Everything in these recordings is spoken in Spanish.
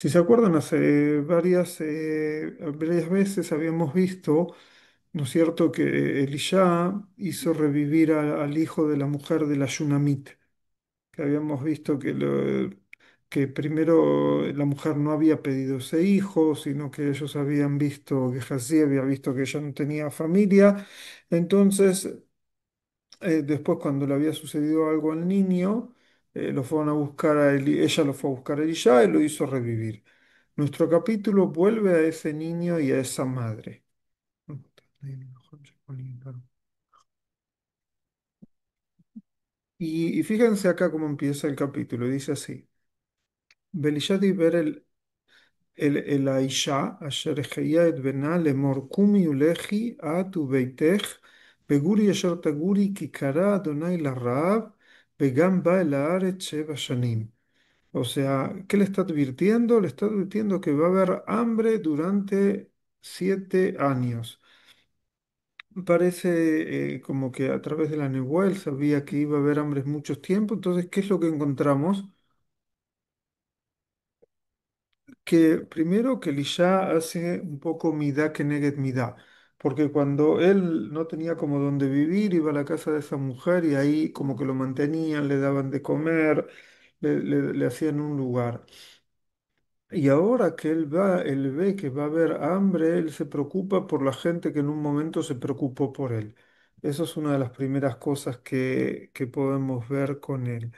Si se acuerdan, hace varias veces habíamos visto, ¿no es cierto?, que Elisha hizo revivir al hijo de la mujer de la Shunamit, que habíamos visto que primero la mujer no había pedido ese hijo, sino que ellos habían visto, que Gehazi había visto que ella no tenía familia. Entonces, después, cuando le había sucedido algo al niño, lo fueron a buscar ella lo fue a buscar a Elisha y lo hizo revivir. Nuestro capítulo vuelve a ese niño y a esa madre. Y fíjense acá cómo empieza el capítulo. Dice así: Belishadi ver el Aisha, Asher Ejeya et Bena, Lemor Kumi Uleji, Atu Beitech, Beguri Asher Taguri, Kikara Adonai la Raab, Begam Ba el Haaretz Sheva Shanim. O sea, ¿qué le está advirtiendo? Le está advirtiendo que va a haber hambre durante 7 años. Parece como que a través de la nebuela él sabía que iba a haber hambre muchos tiempos. Entonces, ¿qué es lo que encontramos? Que primero que Elisha hace un poco midá que neget midá, porque cuando él no tenía como dónde vivir, iba a la casa de esa mujer y ahí como que lo mantenían, le daban de comer, le hacían un lugar. Y ahora que él va, él ve que va a haber hambre, él se preocupa por la gente que en un momento se preocupó por él. Eso es una de las primeras cosas que podemos ver con él.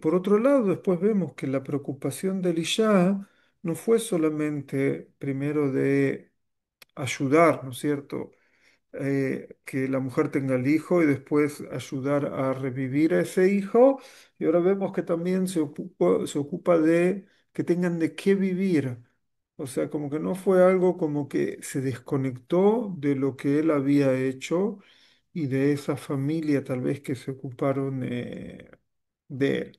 Por otro lado, después vemos que la preocupación de Elisha no fue solamente primero de ayudar, ¿no es cierto? Que la mujer tenga el hijo y después ayudar a revivir a ese hijo. Y ahora vemos que también se ocupa de que tengan de qué vivir. O sea, como que no fue algo como que se desconectó de lo que él había hecho y de esa familia tal vez que se ocuparon de él.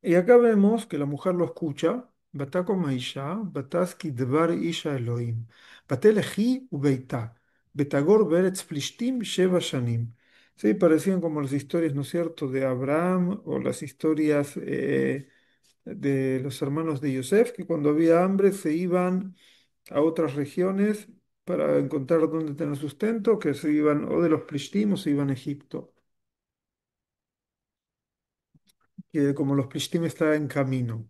Y acá vemos que la mujer lo escucha. Batako Maisha, Bataski Dvar Isha Elohim, Bateleji Ubeita, Betagor Beretz Plishtim Sheva Shanim. Sí, parecían como las historias, ¿no es cierto?, de Abraham o las historias de los hermanos de Yosef, que cuando había hambre se iban a otras regiones para encontrar dónde tener sustento, que se iban o de los Plishtim o se iban a Egipto, que como los Plishtim estaban en camino.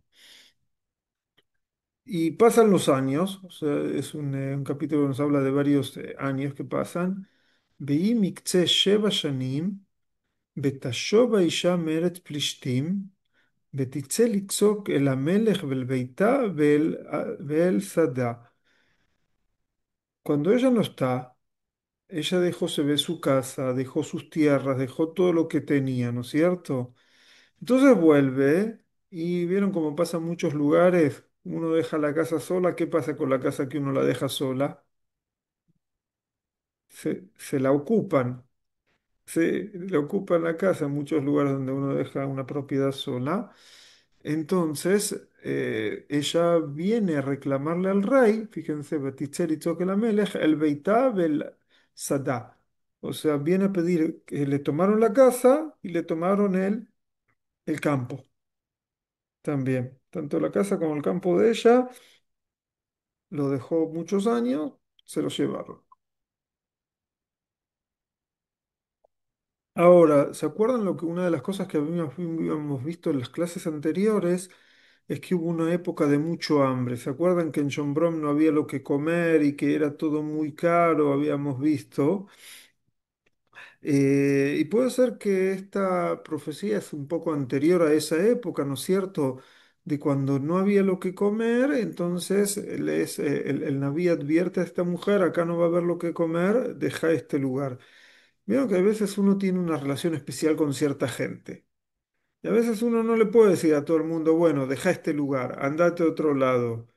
Y pasan los años, o sea, es un capítulo que nos habla de varios años que pasan. Veí mikce sheva shanim, betashova isha meret plishtim, betitze litzok el amelech vel beita vel sada. Cuando ella no está, ella dejó, se ve su casa, dejó sus tierras, dejó todo lo que tenía, ¿no es cierto? Entonces vuelve y vieron cómo pasa en muchos lugares. Uno deja la casa sola. ¿Qué pasa con la casa que uno la deja sola? Se la ocupan. Se le ocupan la casa en muchos lugares donde uno deja una propiedad sola. Entonces, ella viene a reclamarle al rey, fíjense, Batitzeri Melech, el Beitá el Sadá. O sea, viene a pedir que le tomaron la casa y le tomaron el campo también. Tanto la casa como el campo de ella lo dejó muchos años, se lo llevaron. Ahora, ¿se acuerdan lo que una de las cosas que habíamos visto en las clases anteriores es que hubo una época de mucho hambre? ¿Se acuerdan que en Schönbrunn no había lo que comer y que era todo muy caro? Habíamos visto. Y puede ser que esta profecía es un poco anterior a esa época, ¿no es cierto? De cuando no había lo que comer, entonces el Naví advierte a esta mujer: acá no va a haber lo que comer, deja este lugar. Veo que a veces uno tiene una relación especial con cierta gente. Y a veces uno no le puede decir a todo el mundo: bueno, deja este lugar, andate a otro lado.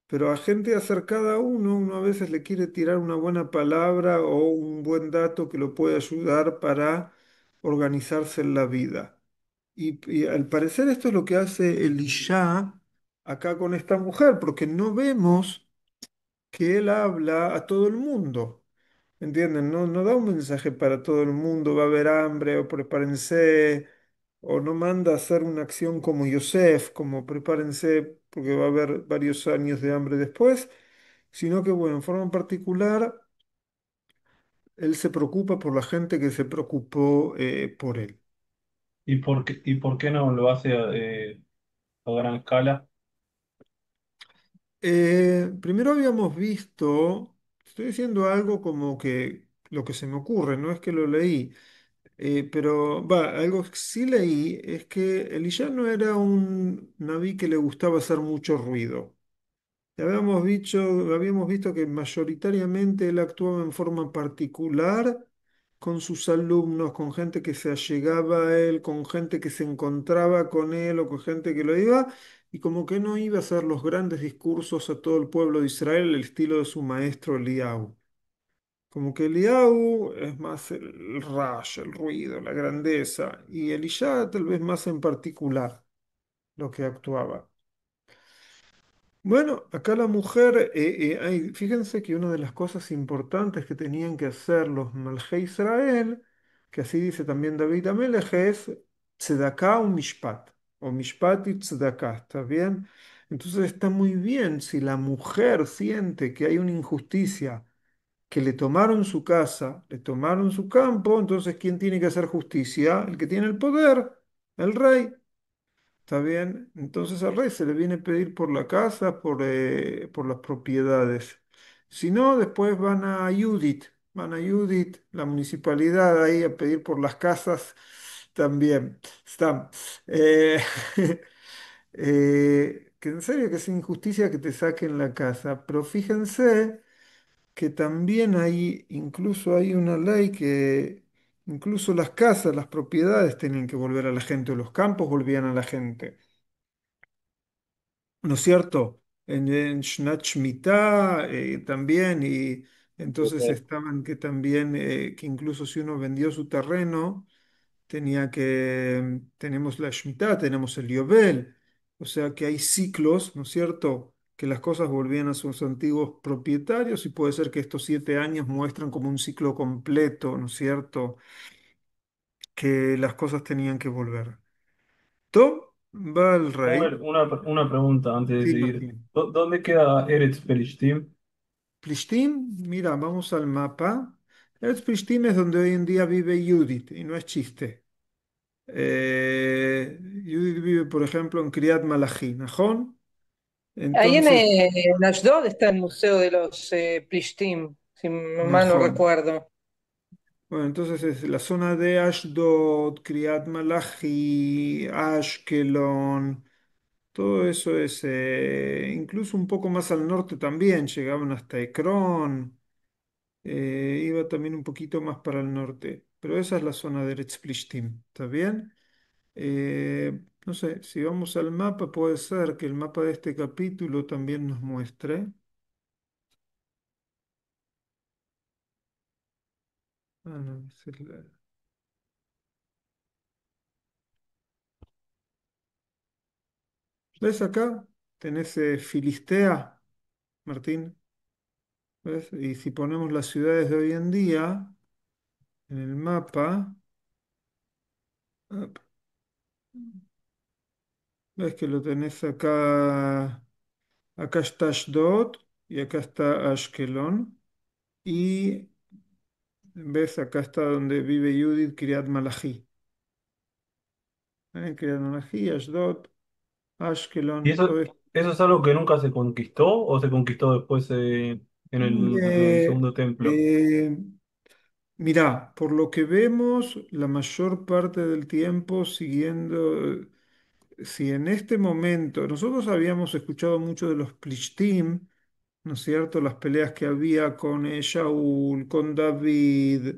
Pero a gente acercada a uno a veces le quiere tirar una buena palabra o un buen dato que lo puede ayudar para organizarse en la vida. Y al parecer esto es lo que hace Elisha acá con esta mujer, porque no vemos que él habla a todo el mundo. ¿Entienden? No, no da un mensaje para todo el mundo: va a haber hambre o prepárense. o no manda a hacer una acción como Yosef, como prepárense porque va a haber varios años de hambre después, sino que, bueno, en forma particular, él se preocupa por la gente que se preocupó por él. y por qué no lo hace a gran escala? Primero habíamos visto, estoy diciendo algo como que lo que se me ocurre, no es que lo leí, pero va, algo que sí leí es que Elisha no era un naví que le gustaba hacer mucho ruido. Habíamos visto que mayoritariamente él actuaba en forma particular con sus alumnos, con gente que se allegaba a él, con gente que se encontraba con él o con gente que lo iba, y como que no iba a hacer los grandes discursos a todo el pueblo de Israel, el estilo de su maestro Eliau. Como que Eliau es más el rayo, el ruido, la grandeza, y Elisha tal vez más en particular lo que actuaba. Bueno, acá la mujer, fíjense que una de las cosas importantes que tenían que hacer los Malhei Israel, que así dice también David Amelech, es Tzedaká o Mishpat y Tzedaká, ¿está bien? Entonces está muy bien si la mujer siente que hay una injusticia, que le tomaron su casa, le tomaron su campo, entonces ¿quién tiene que hacer justicia? El que tiene el poder, el rey. ¿Está bien? Entonces al rey se le viene a pedir por la casa, por las propiedades. Si no, después van a Judith, la municipalidad ahí a pedir por las casas también. Están. Eh, que en serio que es injusticia que te saquen la casa. Pero fíjense que también hay, incluso hay una ley que incluso las casas, las propiedades tenían que volver a la gente, o los campos volvían a la gente. ¿No es cierto? En Shnat Shemitah también, y entonces Ok. estaban que también, que incluso si uno vendió su terreno, tenemos la Shemitah, tenemos el Yobel, o sea que hay ciclos, ¿no es cierto? Que las cosas volvían a sus antiguos propietarios y puede ser que estos 7 años muestran como un ciclo completo, ¿no es cierto? Que las cosas tenían que volver. Todo va al rey. Samuel, una pregunta antes de Sí, seguir. Martín. ¿Dónde queda Eretz Pelishtim? Plishtim, mira, vamos al mapa. El Plishtim es donde hoy en día vive Judith, y no es chiste. Judith vive, por ejemplo, en Kiryat Malachi, ¿najón? Ahí Entonces, en Ashdod está el Museo de los Plishtim, si mal no najón. recuerdo. Bueno, entonces es la zona de Ashdod, Kiryat Malachi, Ashkelon, todo eso es, incluso un poco más al norte también, llegaban hasta Ekron. Iba también un poquito más para el norte, pero esa es la zona de Eretz Plishtim, ¿está bien? No sé, si vamos al mapa, puede ser que el mapa de este capítulo también nos muestre. Ah, no, ¿ves acá? Tenés Filistea, Martín, ¿ves? Y si ponemos las ciudades de hoy en día en el mapa, op, ves que lo tenés acá, acá está Ashdod y acá está Ashkelon. Y ves, acá está donde vive Judith, Kiryat Malachi. Kiryat Malachi, Ashdod, ¿Y Ashkelon, todo eso, esto. eso es algo que nunca se conquistó o se conquistó después en el Eh, segundo templo? eh, Mirá, por lo que vemos, la mayor parte del tiempo siguiendo, si en este momento, nosotros habíamos escuchado mucho de los Plishtim, ¿no es cierto? Las peleas que había con Shaul, con David.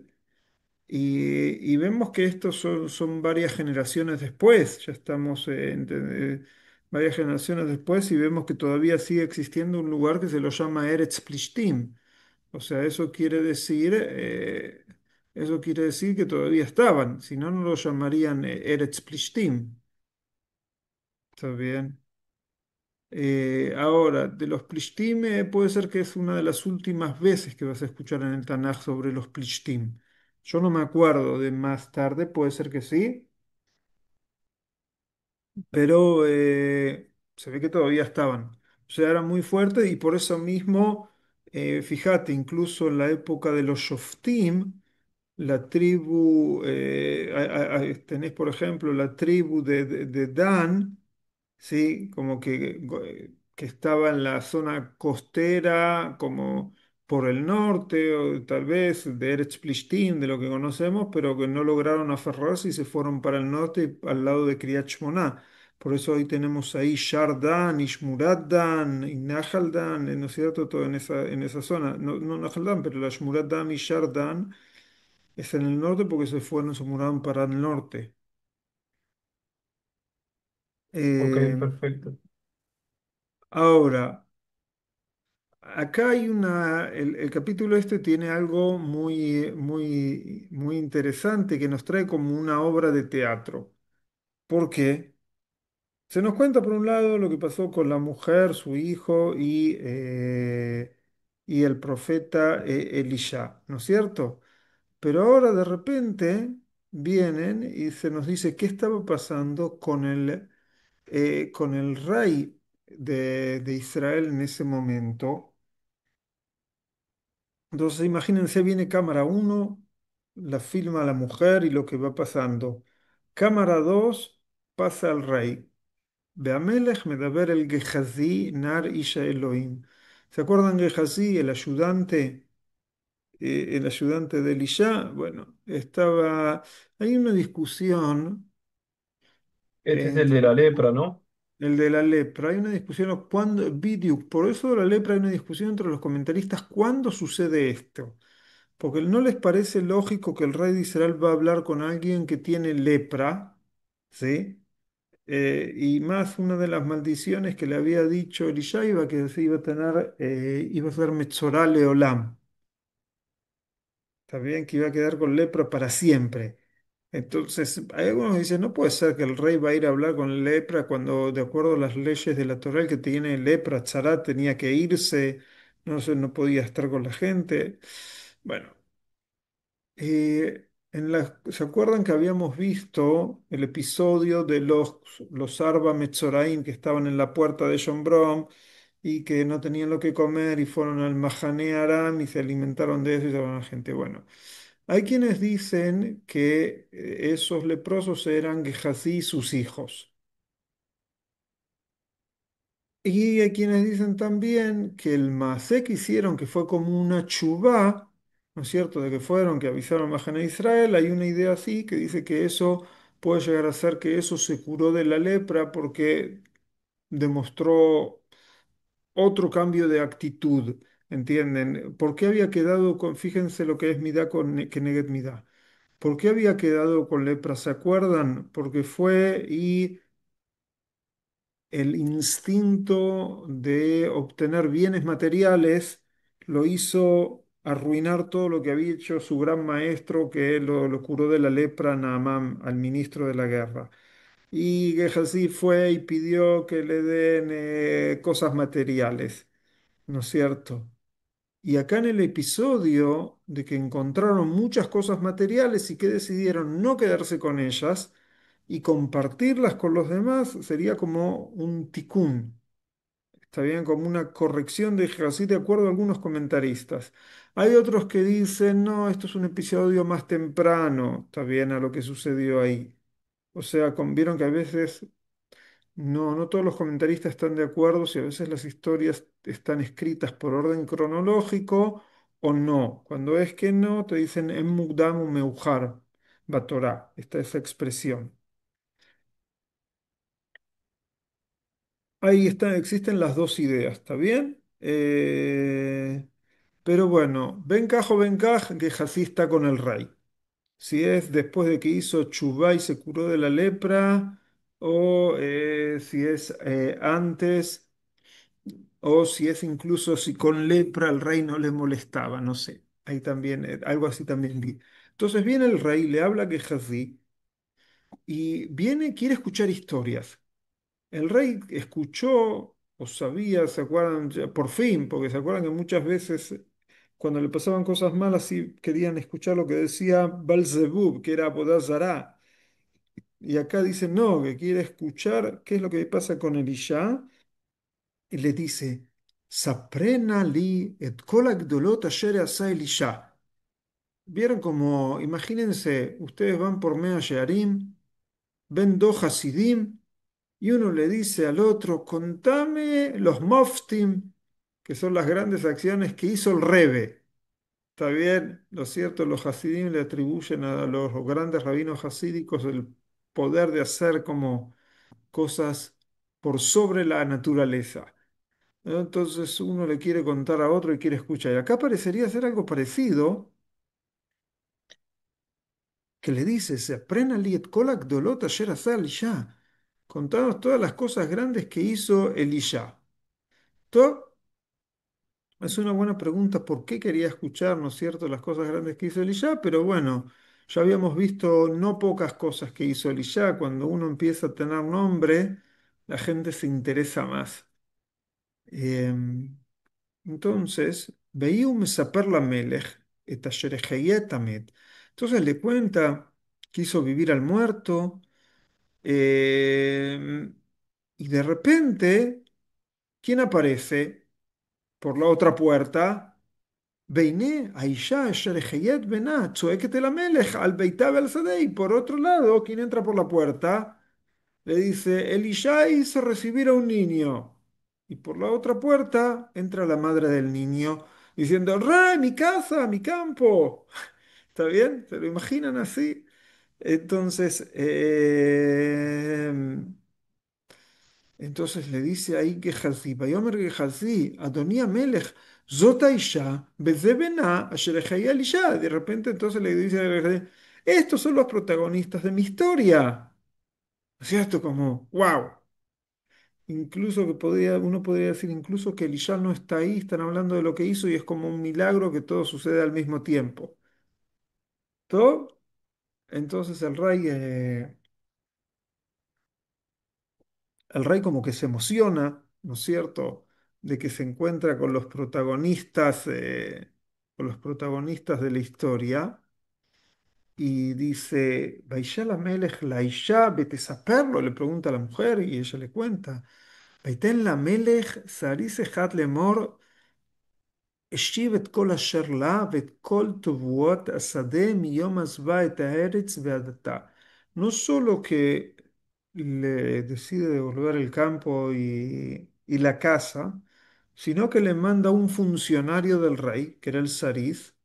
Y vemos que estos son varias generaciones después, ya estamos varias generaciones después y vemos que todavía sigue existiendo un lugar que se lo llama Eretz Plishtim. O sea, eso quiere decir que todavía estaban, si no, no lo llamarían Eretz Plishtim. ¿Está bien? Ahora, de los Plishtim, puede ser que es una de las últimas veces que vas a escuchar en el Tanaj sobre los Plishtim. Yo no me acuerdo de más tarde, puede ser que sí. pero se ve que todavía estaban. O sea, eran muy fuertes y por eso mismo, fíjate, incluso en la época de los Shoftim, la tribu, tenés por ejemplo la tribu de Dan, ¿sí? Como que estaba en la zona costera, como por el norte, o tal vez de Eretz Plishtim, de lo que conocemos, pero que no lograron aferrarse y se fueron para el norte, al lado de Kriyat Shmona. Por eso hoy tenemos ahí Shardan, Ishmurat Dan, y Nahal Dan, ¿no es cierto? Todo en esa zona. No, no Nahal Dan, pero la Shmurat Dan y Shardan es en el norte porque se mudaron para el norte. Ok, Eh, perfecto. ahora, acá hay el capítulo este tiene algo muy interesante que nos trae como una obra de teatro. ¿Por qué? Se nos cuenta por un lado lo que pasó con la mujer, su hijo y el profeta Elisha, ¿no es cierto? Pero ahora de repente vienen y se nos dice qué estaba pasando con el rey de Israel en ese momento. Entonces, imagínense, viene cámara uno, la filma a la mujer y lo que va pasando. Cámara 2 pasa al rey. Beamelech medaber el Gehazi nar isha Elohim. ¿Se acuerdan Gehazi, el ayudante de Elisha? Bueno, hay una discusión Este es el de la entre lepra, ¿no? el de la lepra. Hay una discusión, por eso de la lepra hay una discusión entre los comentaristas, ¿cuándo sucede esto? Porque no les parece lógico que el rey de Israel va a hablar con alguien que tiene lepra, ¿sí? Y más una de las maldiciones que le había dicho Elisha iba que se iba a tener, iba a ser Metzorá Leolam. Está bien que iba a quedar con lepra para siempre. Entonces, hay algunos que dicen, no puede ser que el rey va a ir a hablar con lepra cuando, de acuerdo a las leyes de la Torá, el que tiene lepra, tzará, tenía que irse, no sé, no podía estar con la gente. Bueno. ¿Se acuerdan que habíamos visto el episodio de los Arba Metzoraim que estaban en la puerta de John Brom y que no tenían lo que comer y fueron al Mahané Aram y se alimentaron de eso y llevaron a la gente? Bueno, hay quienes dicen que esos leprosos eran Gehazi y sus hijos. Y hay quienes dicen también que el masé que hicieron, que fue como una chubá, ¿no es cierto?, de que fueron, que avisaron a Mahané Israel, hay una idea así que dice que eso puede llegar a ser que eso se curó de la lepra porque demostró otro cambio de actitud, ¿entienden? ¿Por qué había quedado con, fíjense lo que es Midá con Keneget Midá? ¿Por qué había quedado con lepra? ¿Se acuerdan? Porque fue y el instinto de obtener bienes materiales lo hizo arruinar todo lo que había hecho su gran maestro, que lo curó de la lepra, Naamán, al ministro de la guerra. Y Gehazi fue y pidió que le den cosas materiales, ¿no es cierto? Y acá en el episodio de que encontraron muchas cosas materiales y que decidieron no quedarse con ellas y compartirlas con los demás, sería como un tikkun, está bien, como una corrección de así de acuerdo a algunos comentaristas. Hay otros que dicen, no, esto es un episodio más temprano, está bien, a lo que sucedió ahí. O sea, vieron que a veces no todos los comentaristas están de acuerdo si a veces las historias están escritas por orden cronológico o no. Cuando es que no, te dicen en Mukdam u Meujar, Batorá, está esa expresión. Ahí está, existen las dos ideas, ¿está bien? Pero bueno, Benkaj o Benkaj, Gehazi está con el rey. Si es después de que hizo Chubá y se curó de la lepra, o si es antes, o si es incluso si con lepra el rey no le molestaba, no sé. Ahí también, algo así también vi. Entonces viene el rey, le habla a Gehazi y viene, quiere escuchar historias. El rey escuchó o sabía, ¿se acuerdan? Por fin, porque se acuerdan que muchas veces cuando le pasaban cosas malas sí querían escuchar lo que decía Belzebub, que era Abodazará. Y acá dice no, que quiere escuchar qué es lo que pasa con Elisha. Y le dice, Saprena li et kol agdolot asher asa Elisha. Vieron como, imagínense, ustedes van por Mea Shearim, ven dos Hasidim, y uno le dice al otro, contame los Moftim, que son las grandes acciones que hizo el Rebe. Está bien, lo cierto, los Hasidim le atribuyen a los grandes rabinos hasídicos el poder de hacer como cosas por sobre la naturaleza. ¿No? Entonces uno le quiere contar a otro y quiere escuchar. Y acá parecería ser algo parecido, que le dice, se aprena liet kolak dolot asher asa Elisha. Contanos todas las cosas grandes que hizo Elisha. Esto es una buena pregunta, ¿por qué quería escuchar, no es cierto, las cosas grandes que hizo Elisha? Pero bueno, ya habíamos visto no pocas cosas que hizo Elisha. Cuando uno empieza a tener nombre, la gente se interesa más. Em, Entonces, veía un mesaper la melech, et asher eheyet amet. Entonces le cuenta que hizo vivir al muerto, eh, y de repente, ¿quién aparece por la otra puerta? Veiné, Aisha, asher eheyet bená, tzoeket el amelech, al beitá al sadei. Por otro lado, ¿quién entra por la puerta? Le dice, Elisha hizo recibir a un niño. Y por la otra puerta entra la madre del niño diciendo, Rey, mi casa, mi campo. ¿Está bien? ¿Se lo imaginan así? Entonces, entonces le dice ahí que Gehazi, Bayomer Gehazi, Adonía Melech, Zota Isha, Beze Bená, Asher Ejeía Elisha. De repente entonces le dice a Gehazi, estos son los protagonistas de mi historia. ¿No es cierto? Como, wow. Incluso que uno podría decir incluso que Eliyah no está ahí, están hablando de lo que hizo y es como un milagro que todo sucede al mismo tiempo. ¿Todo? Entonces el rey como que se emociona, ¿no es cierto?, de que se encuentra con los protagonistas de la historia y dice, Vaishal Melech Laisha, vete saperlo, le pregunta a la mujer y ella le cuenta. Vaiten la Melech Sarise Hat Lemor השיב את כל אשר לה ואת כל תבואות השדה מיום עזבה את הארץ ועד עתה. No solo que le decide devolver el campo y la casa, sino que le manda un funcionario del rey, que era el zariz,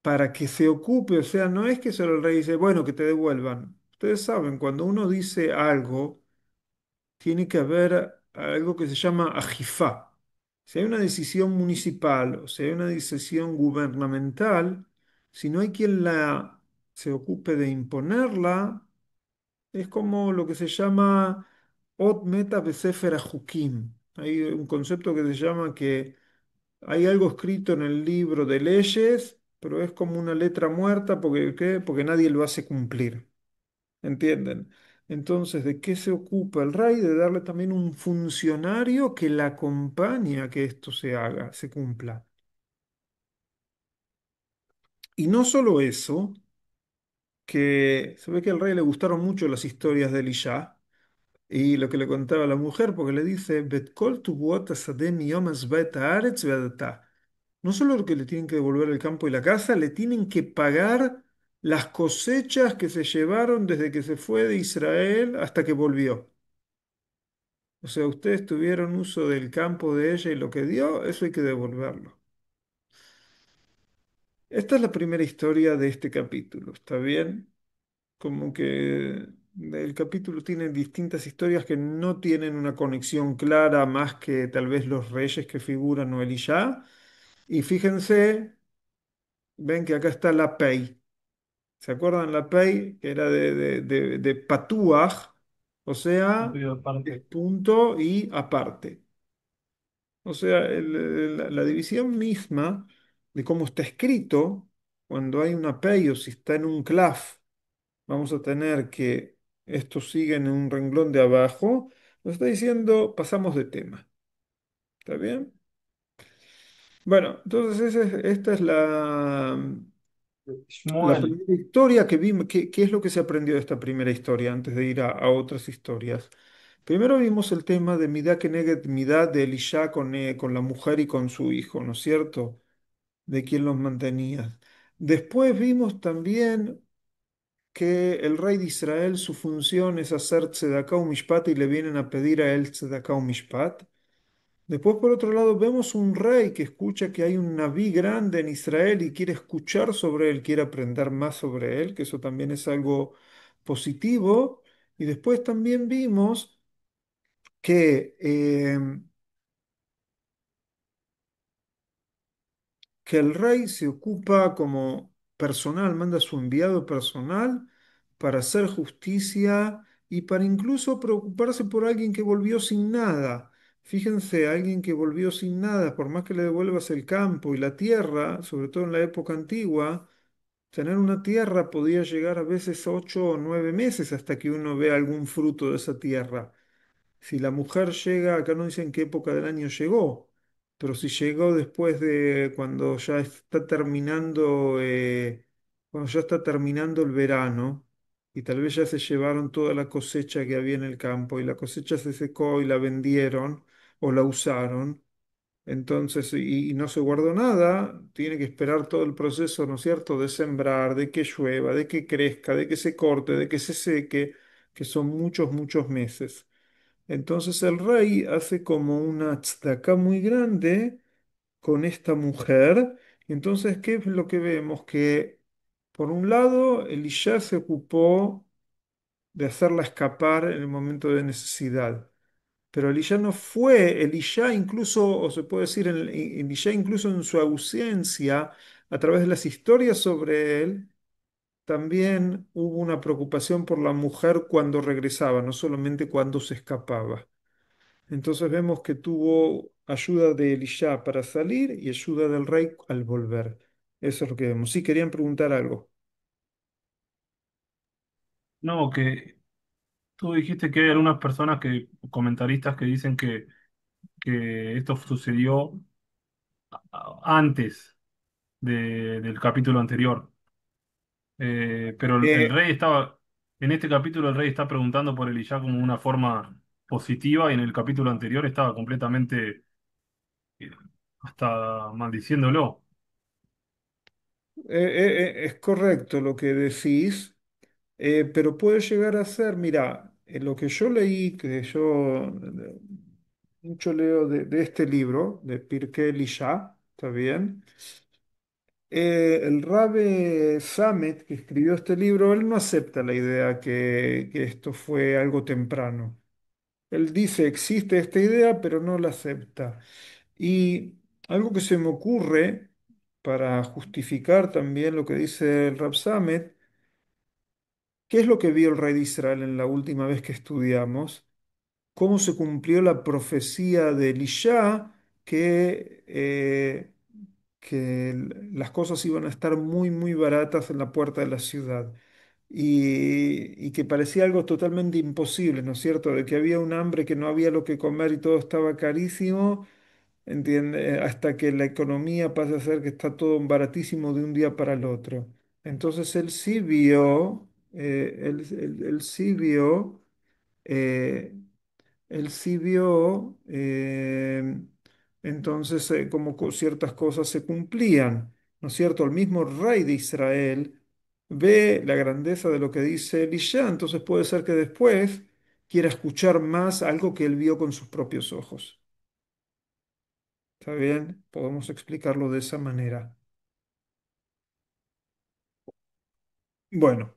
para que se ocupe. O sea, no es que solo el rey dice, bueno, que te devuelvan. Ustedes saben, cuando uno dice algo, tiene que haber algo que se llama ajifá. Si hay una decisión municipal o si hay una decisión gubernamental, si no hay quien se ocupe de imponerla, es como lo que se llama Ot Meta Besefer HaJukim. Hay un concepto que se llama que hay algo escrito en el libro de leyes, pero es como una letra muerta porque, ¿qué? Porque nadie lo hace cumplir. ¿Entienden? Entonces, ¿de qué se ocupa el rey? De darle también un funcionario que la acompañe a que esto se haga, se cumpla. Y no solo eso, que se ve que al rey le gustaron mucho las historias de Elisha y lo que le contaba a la mujer, porque le dice, "Bet kol tuvuot hasadeh miyom hazbah haaretz ve'adata". No solo que le tienen que devolver el campo y la casa, le tienen que pagar las cosechas que se llevaron desde que se fue de Israel hasta que volvió. O sea, ustedes tuvieron uso del campo de ella y lo que dio, eso hay que devolverlo. Esta es la primera historia de este capítulo, ¿está bien? Como que el capítulo tiene distintas historias que no tienen una conexión clara más que tal vez los reyes que figuran o Eliyá. Y fíjense, ven que acá está la Pei. ¿Se acuerdan la Pei? Que era de Patuaj, o Un sea, pido es aparte. punto y aparte. O sea, la división misma de cómo está escrito, cuando hay una pey o si está en un claf, vamos a tener que esto sigue en un renglón de abajo, nos está diciendo pasamos de tema. ¿Está bien? Bueno, entonces esta es La Shmuel. primera historia que vimos, ¿qué es lo que se aprendió de esta primera historia antes de ir a otras historias? Primero vimos el tema de Midá Keneged Midá de Elisha con la mujer y con su hijo, ¿no es cierto? De quién los mantenía. Después vimos también que el rey de Israel, su función es hacer Tzedaká u Mishpat y le vienen a pedir a él Tzedaká u Mishpat. Después, por otro lado, vemos un rey que escucha que hay un Naví grande en Israel y quiere escuchar sobre él, quiere aprender más sobre él, que eso también es algo positivo. Y después también vimos que el rey se ocupa como personal, manda a su enviado personal para hacer justicia y para incluso preocuparse por alguien que volvió sin nada. Fíjense, alguien que volvió sin nada, por más que le devuelvas el campo y la tierra, sobre todo en la época antigua, tener una tierra podía llegar a veces 8 o 9 meses hasta que uno vea algún fruto de esa tierra. Si la mujer llega, acá no dicen qué época del año llegó, pero si llegó después de cuando ya está terminando el verano, y tal vez ya se llevaron toda la cosecha que había en el campo, y la cosecha se secó y la vendieron o la usaron, entonces, y no se guardó nada, tiene que esperar todo el proceso, ¿no es cierto?, de sembrar, de que llueva, de que crezca, de que se corte, de que se seque, que son muchos, muchos meses. Entonces el rey hace como una tzedaká muy grande con esta mujer. Entonces, ¿qué es lo que vemos? Que por un lado, Elisha se ocupó de hacerla escapar en el momento de necesidad. Pero Elisha no fue, Elisha incluso, o se puede decir, Elisha incluso en su ausencia, a través de las historias sobre él, también hubo una preocupación por la mujer cuando regresaba, no solamente cuando se escapaba. Entonces vemos que tuvo ayuda de Elisha para salir y ayuda del rey al volver. Eso es lo que vemos. Sí, querían preguntar algo. No, que tú dijiste que hay algunas personas que, comentaristas que dicen que esto sucedió antes del capítulo anterior. Pero el Eh, rey estaba, en este capítulo el rey está preguntando por Elijah como una forma positiva y en el capítulo anterior estaba completamente eh, hasta maldiciéndolo. es correcto lo que decís, pero puede llegar a ser, mira, lo que yo leí, que yo mucho leo de este libro, de Pirkei Elisha, ¿está bien? El Rabbe Samet, que escribió este libro, él no acepta la idea que esto fue algo temprano. Él dice, existe esta idea, pero no la acepta. Y algo que se me ocurre para justificar también lo que dice el Rab Samet, ¿qué es lo que vio el rey de Israel en la última vez que estudiamos? ¿Cómo se cumplió la profecía de Elisha que las cosas iban a estar muy, muy baratas en la puerta de la ciudad? Y que parecía algo totalmente imposible, ¿no es cierto? De que había un hambre, que no había lo que comer y todo estaba carísimo, ¿entiende? Hasta que la economía pasa a ser que está todo baratísimo de un día para el otro. Entonces él sí vio, eh, él sí vio, entonces como ciertas cosas se cumplían, ¿no es cierto? El mismo rey de Israel ve la grandeza de lo que dice Elisha, entonces puede ser que después quiera escuchar más algo que él vio con sus propios ojos. ¿Está bien? Podemos explicarlo de esa manera. Bueno,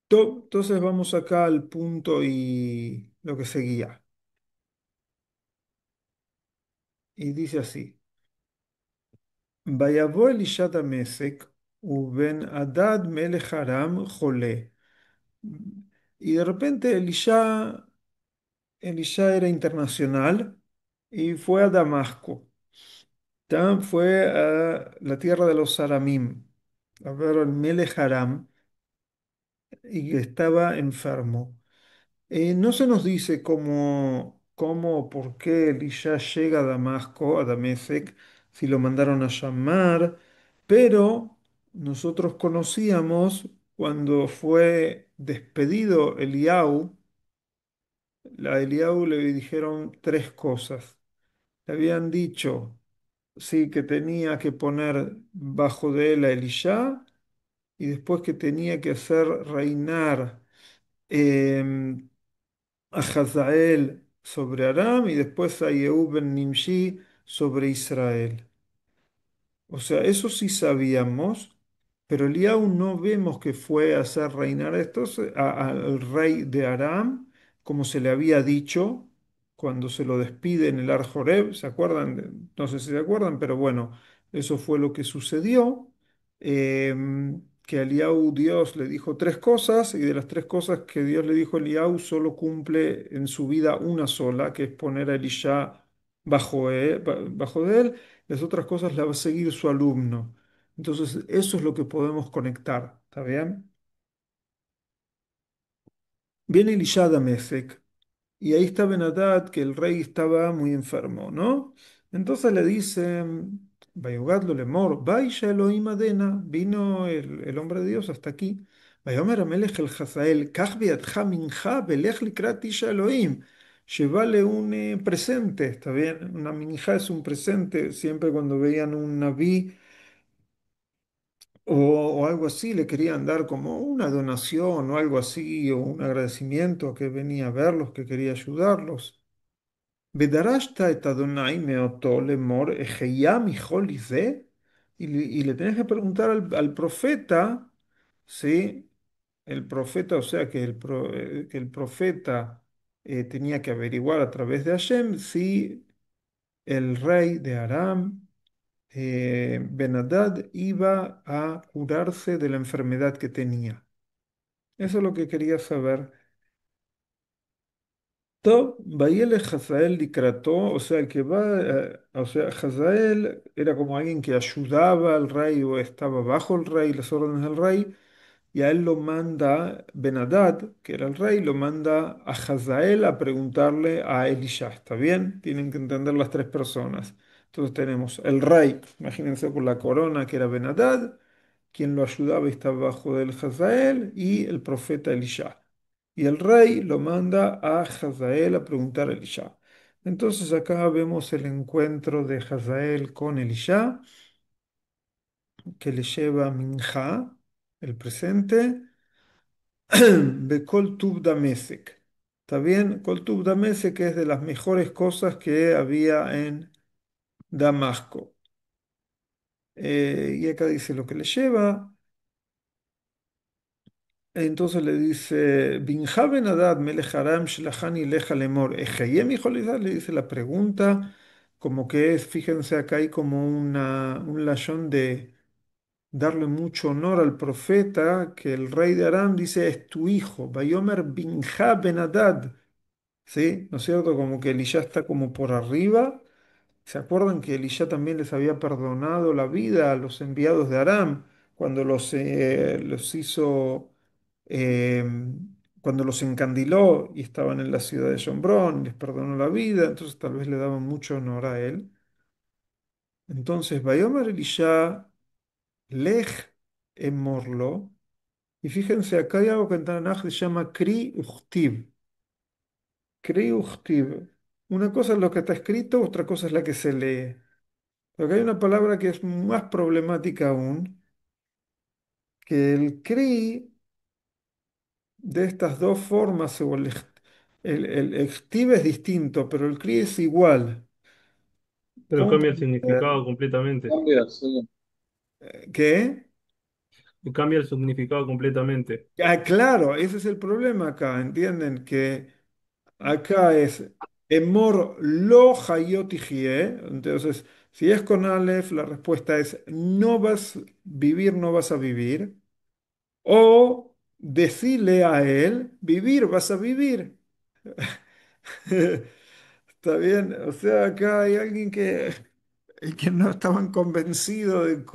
entonces vamos acá al punto y lo que seguía. Y dice así. ויבוא אלישע דמשק ובן הדד מלך ארם חולה. Y de repente Elisha era internacional y fue a Damasco. Fue a la tierra de los Aramim, a ver al Melech Aram, y estaba enfermo. No se nos dice cómo o por qué Elisha llega a Damasco, a Damesek, si lo mandaron a llamar, pero nosotros conocíamos cuando fue despedido Eliau, a Eliau le dijeron tres cosas. Le habían dicho, sí, que tenía que poner bajo de él a Elisha y después que tenía que hacer reinar em, a Hazael sobre Aram y después a Yehú ben Nimshi sobre Israel. O sea, eso sí sabíamos, pero Eliau no vemos que fue a hacer reinar al rey de Aram, como se le había dicho cuando se lo despide en el Ar Joreb. ¿Se acuerdan? No sé si se acuerdan, pero bueno, eso fue lo que sucedió. Que a Eliau Dios le dijo tres cosas y de las tres cosas que Dios le dijo a Eliau solo cumple en su vida una sola, que es poner a Elisha bajo de él. Las otras cosas las va a seguir su alumno. Entonces, eso es lo que podemos conectar. ¿Está bien? Viene Elisha de Mesec y ahí está Benadad, que el rey estaba muy enfermo, ¿no? Entonces le dice, Vayugadlo lemor, Baisha Elohim Adena, vino el hombre de Dios hasta aquí. Vayomer Amelech el Hazael, Kach beatcha mincha, velech likrat isha Elohim. Llévale un presente, ¿está bien? Una minja es un presente, siempre cuando veían un naví o algo así, le querían dar como una donación o algo así, o un agradecimiento que venía a verlos, que quería ayudarlos. Bedarashta et Adonai meoto lemor ejeya mijol izé. Y le tenés que preguntar al profeta, ¿sí? El profeta, o sea que el profeta tenía que averiguar a través de Hashem si el rey de Aram Benadad iba a curarse de la enfermedad que tenía. Eso es lo que quería saber. Top, Bayele Hazael Dikrató, o sea, el que va, o sea, Hazael era como alguien que ayudaba al rey o estaba bajo el rey, las órdenes del rey, y a él lo manda Benadad, que era el rey, lo manda a Hazael a preguntarle a Elisha. ¿Está bien? Tienen que entender las tres personas. Entonces tenemos el rey, imagínense por la corona que era Benadad, quien lo ayudaba y estaba bajo del Hazael, y el profeta Elisha. Y el rey lo manda a Hazael a preguntar a Elisha. Entonces acá vemos el encuentro de Hazael con Elisha, que le lleva Minja, el presente, de Kol Tub Damesek. ¿Está bien? Kol Tub Damesek es de las mejores cosas que había en Damasco. Y acá dice lo que le lleva. Entonces le dice, Binja ben Hadad melech Aram shlachani leja lemor, ¿Ejeyem hijo le dice la pregunta, como que es, fíjense acá hay como un layón de darle mucho honor al profeta, que el rey de Aram dice, es tu hijo, Bayomer Binja ben Hadad, ¿sí? ¿No es cierto? Como que Elisha está como por arriba. ¿Se acuerdan que Elisha también les había perdonado la vida a los enviados de Aram cuando los hizo, eh, cuando los encandiló y estaban en la ciudad de Shombrón, les perdonó la vida, entonces tal vez le daban mucho honor a él. Entonces, Bayomer Elisha, Lej Morlo, y fíjense, acá hay algo que en Tanaj se llama Kri Uchtib. Kri Uchtib. Una cosa es lo que está escrito, otra cosa es la que se lee. Pero acá hay una palabra que es más problemática aún, que el cri de estas dos formas, o el ectiv es distinto, pero el cri es igual. Pero ¿Cómo cambia el puede ser? significado completamente. Cambia, sí. ¿Qué? Cambia el significado completamente. Ah, claro, ese es el problema acá, ¿entienden? Que acá es emor lo hayot hijie. Entonces, si es con Aleph, la respuesta es no vas a vivir, no vas a vivir. O decirle a él, vivir, vas a vivir. Está bien, o sea, acá hay alguien que no estaban convencidos de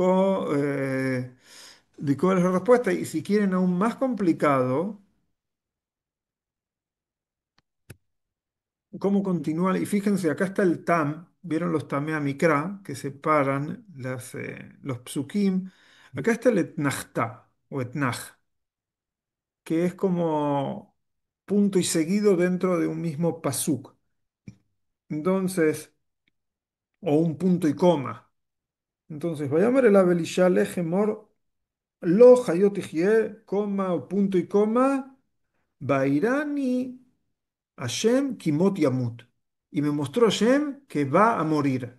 cuál es la respuesta. Y si quieren aún más complicado, ¿cómo continúa? Y fíjense, acá está el tam, ¿vieron los tamea mikra que separan los psukim? Acá está el etnajta o etnaj, que es como punto y seguido dentro de un mismo pasuk. Entonces, o un punto y coma. Entonces, vayamos el Abelishá Lejemor, lo hayotijie, coma o punto y coma, Bairani Hashem Kimot Yamut. Y me mostró Hashem que va a morir.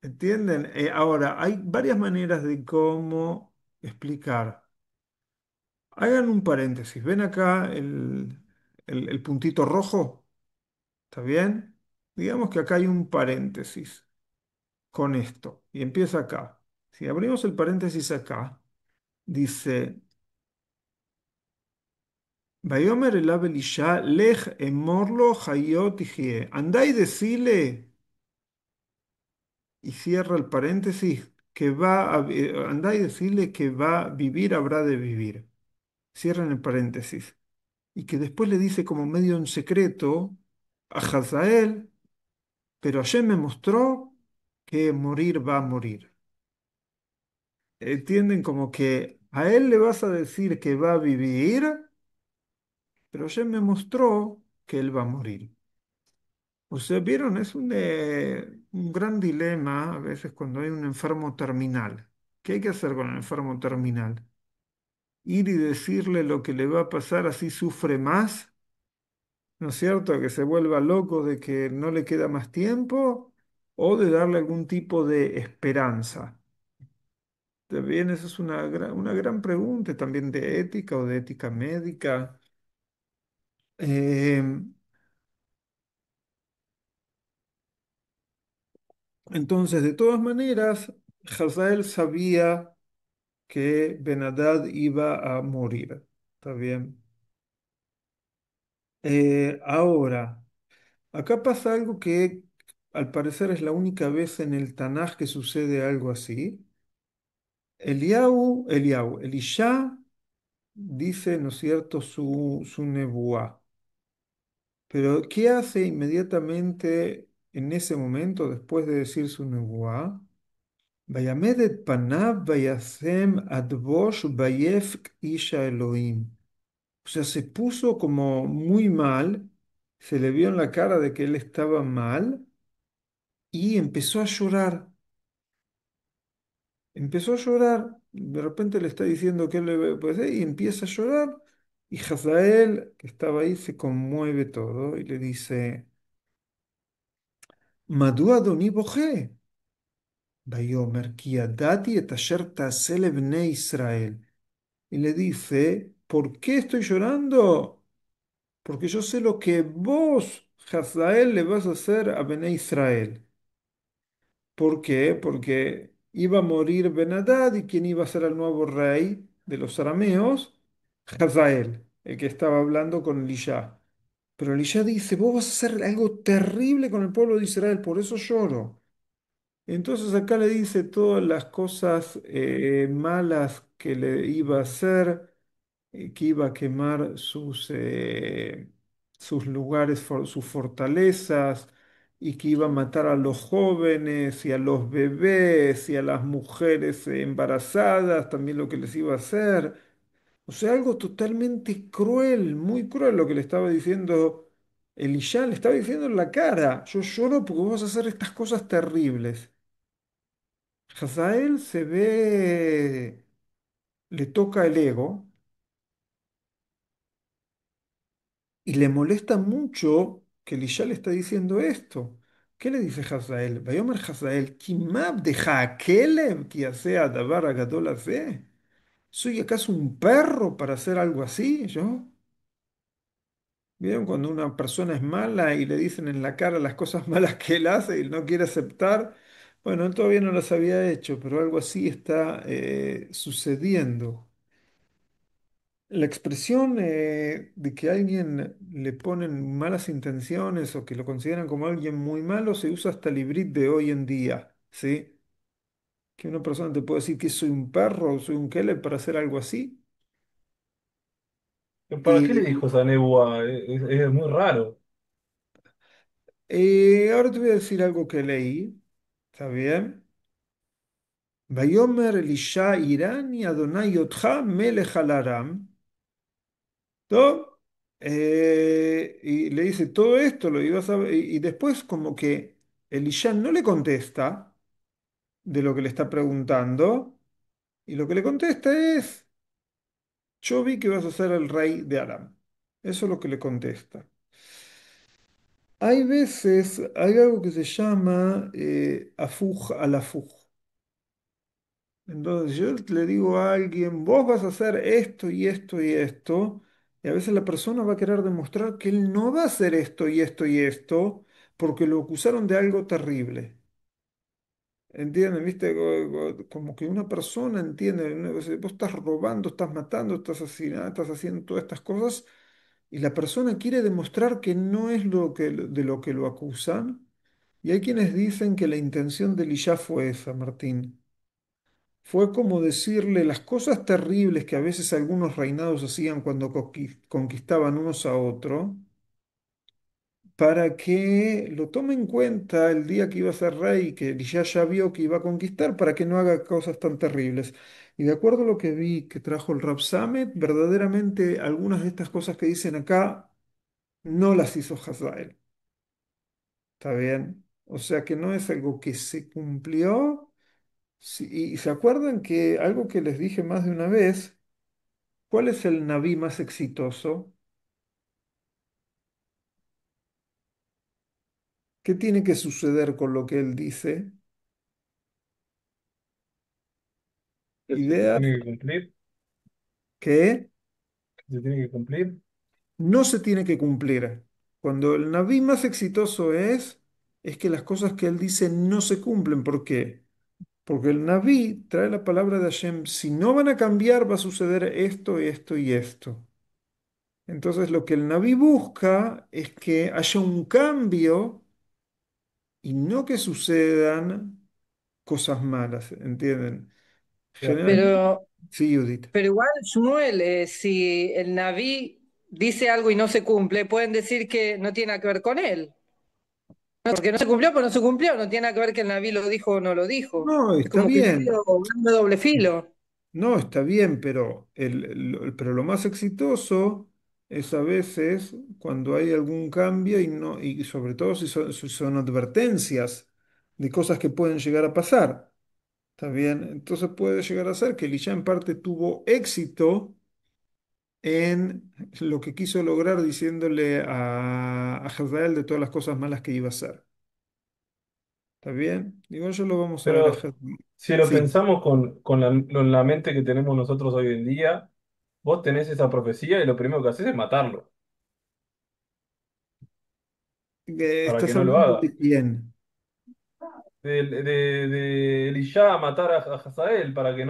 ¿Entienden? Ahora, hay varias maneras de cómo explicar. Hagan un paréntesis. ¿Ven acá el puntito rojo? ¿Está bien? Digamos que acá hay un paréntesis con esto. Y empieza acá. Si abrimos el paréntesis acá, dice, Vayomer el Elisha, lej emorlo hayot yihye. Andá y decile, y cierra el paréntesis, que andá y decile que va a vivir, habrá de vivir. Cierran el paréntesis. Y que después le dice como medio en secreto a Hazael, pero ayer me mostró que morir va a morir. Entienden como que a él le vas a decir que va a vivir, pero ayer me mostró que él va a morir. O sea, vieron, es un gran dilema a veces cuando hay un enfermo terminal. ¿Qué hay que hacer con el enfermo terminal? Ir y decirle lo que le va a pasar, así sufre más, ¿no es cierto? Que se vuelva loco de que no le queda más tiempo, o de darle algún tipo de esperanza. También esa es una gran pregunta, también de ética o de ética médica. Eh, entonces, de todas maneras, Hazael sabía que Benadad iba a morir. ¿Está bien? Ahora, acá pasa algo que al parecer es la única vez en el Tanaj que sucede algo así. Elisha dice, ¿no es cierto?, su nebuá. Pero, ¿qué hace inmediatamente en ese momento, después de decir su nebuá? Vayamedet panav vayasem adbosh vayefk isha Elohim. O sea, se puso como muy mal, se le vio en la cara de que él estaba mal y empezó a llorar. Empezó a llorar, de repente le está diciendo que él le puede hacer y empieza a llorar. Y Hazael, que estaba ahí, se conmueve todo y le dice, Madú Adoní bojé. Vayomer ki yadati et asher ta'aseh lebnei Israel. Y le dice, ¿por qué estoy llorando? Porque yo sé lo que vos, Hazael, le vas a hacer a Bené Israel. ¿Por qué? Porque iba a morir Ben-Hadad y ¿quién iba a ser el nuevo rey de los arameos? Hazael, el que estaba hablando con Elisha. Pero Elisha dice, vos vas a hacer algo terrible con el pueblo de Israel, por eso lloro. Entonces acá le dice todas las cosas malas que le iba a hacer, que iba a quemar sus lugares, sus fortalezas, y que iba a matar a los jóvenes y a los bebés y a las mujeres embarazadas, también lo que les iba a hacer. O sea, algo totalmente cruel, muy cruel lo que le estaba diciendo Elisha, le estaba diciendo en la cara, yo lloro porque vos vas a hacer estas cosas terribles. Hazael se ve, le toca el ego y le molesta mucho que Elisha le está diciendo esto. ¿Qué le dice Hazael? Vayomer Hazael, ¿Kimab de Hakelem que yasea davar agadol hazeh? ¿Soy acaso un perro para hacer algo así, yo? ¿Vieron cuando una persona es mala y le dicen en la cara las cosas malas que él hace y no quiere aceptar? Bueno, él todavía no las había hecho, pero algo así está sucediendo. La expresión de que a alguien le ponen malas intenciones o que lo consideran como alguien muy malo se usa hasta el hibrid de hoy en día, ¿sí? Que una persona te puede decir que soy un perro o soy un kele para hacer algo así. ¿Para qué le Y dijo esa nebua? Es muy raro. ahora te voy a decir algo que leí, ¿está bien? Vayomer Elisha Irani Adonai Otja Melech al Aram. ¿No? Y le dice, todo esto lo ibas a ver. Y después como que Elisha no le contesta de lo que le está preguntando. Y lo que le contesta es, yo vi que vas a ser el rey de Aram. Eso es lo que le contesta. Hay veces, hay algo que se llama afuj al afuj. Entonces yo le digo a alguien, vos vas a hacer esto y esto y esto, y a veces la persona va a querer demostrar que él no va a hacer esto y esto y esto, porque lo acusaron de algo terrible. ¿Entienden? ¿Viste? Como que una persona entiende, ¿no? O sea, vos estás robando, estás matando, estás asesinando, estás haciendo todas estas cosas, y la persona quiere demostrar que no es lo que, de lo que lo acusan, y hay quienes dicen que la intención de Elisha fue esa, Martín. Fue como decirle las cosas terribles que a veces algunos reinados hacían cuando conquistaban unos a otros, para que lo tome en cuenta el día que iba a ser rey, que ya vio que iba a conquistar, para que no haga cosas tan terribles. Y de acuerdo a lo que vi que trajo el Rab Samet, verdaderamente algunas de estas cosas que dicen acá no las hizo Hazael. ¿Está bien? O sea que no es algo que se cumplió. Sí, y se acuerdan que algo que les dije más de una vez. ¿Cuál es el Naví más exitoso? ¿Qué tiene que suceder con lo que él dice? Que se Ideas tiene que cumplir, que que se tiene que cumplir. no se tiene que cumplir. Cuando el Naví más exitoso es que las cosas que él dice no se cumplen. ¿Por qué? Porque el Naví trae la palabra de Hashem, si no van a cambiar va a suceder esto, esto y esto. Entonces lo que el Naví busca es que haya un cambio y no que sucedan cosas malas, ¿entienden? Ya. Generalmente, Pero, sí, Judith. pero igual, Shmuel, si el Naví dice algo y no se cumple, pueden decir que no tiene nada que ver con él. Porque no se cumplió, pues no se cumplió. No tiene nada que ver que el Naví lo dijo o no lo dijo. No, Es está como que bien. medio un de doble filo. No, está bien, pero, pero lo más exitoso es a veces cuando hay algún cambio y, no, y sobre todo si son advertencias de cosas que pueden llegar a pasar. ¿Está bien? Entonces puede llegar a ser que Elisha en parte tuvo éxito en lo que quiso lograr diciéndole a Jezreel de todas las cosas malas que iba a hacer. ¿Está bien? Igual yo lo vamos a ver a Pero Jezreel. si lo Sí. pensamos con la mente que tenemos nosotros hoy en día, vos tenés esa profecía y lo primero que haces es matarlo, para que ¿Estás no lo hablando haga. de quién? De Elisha matar a Hazael para que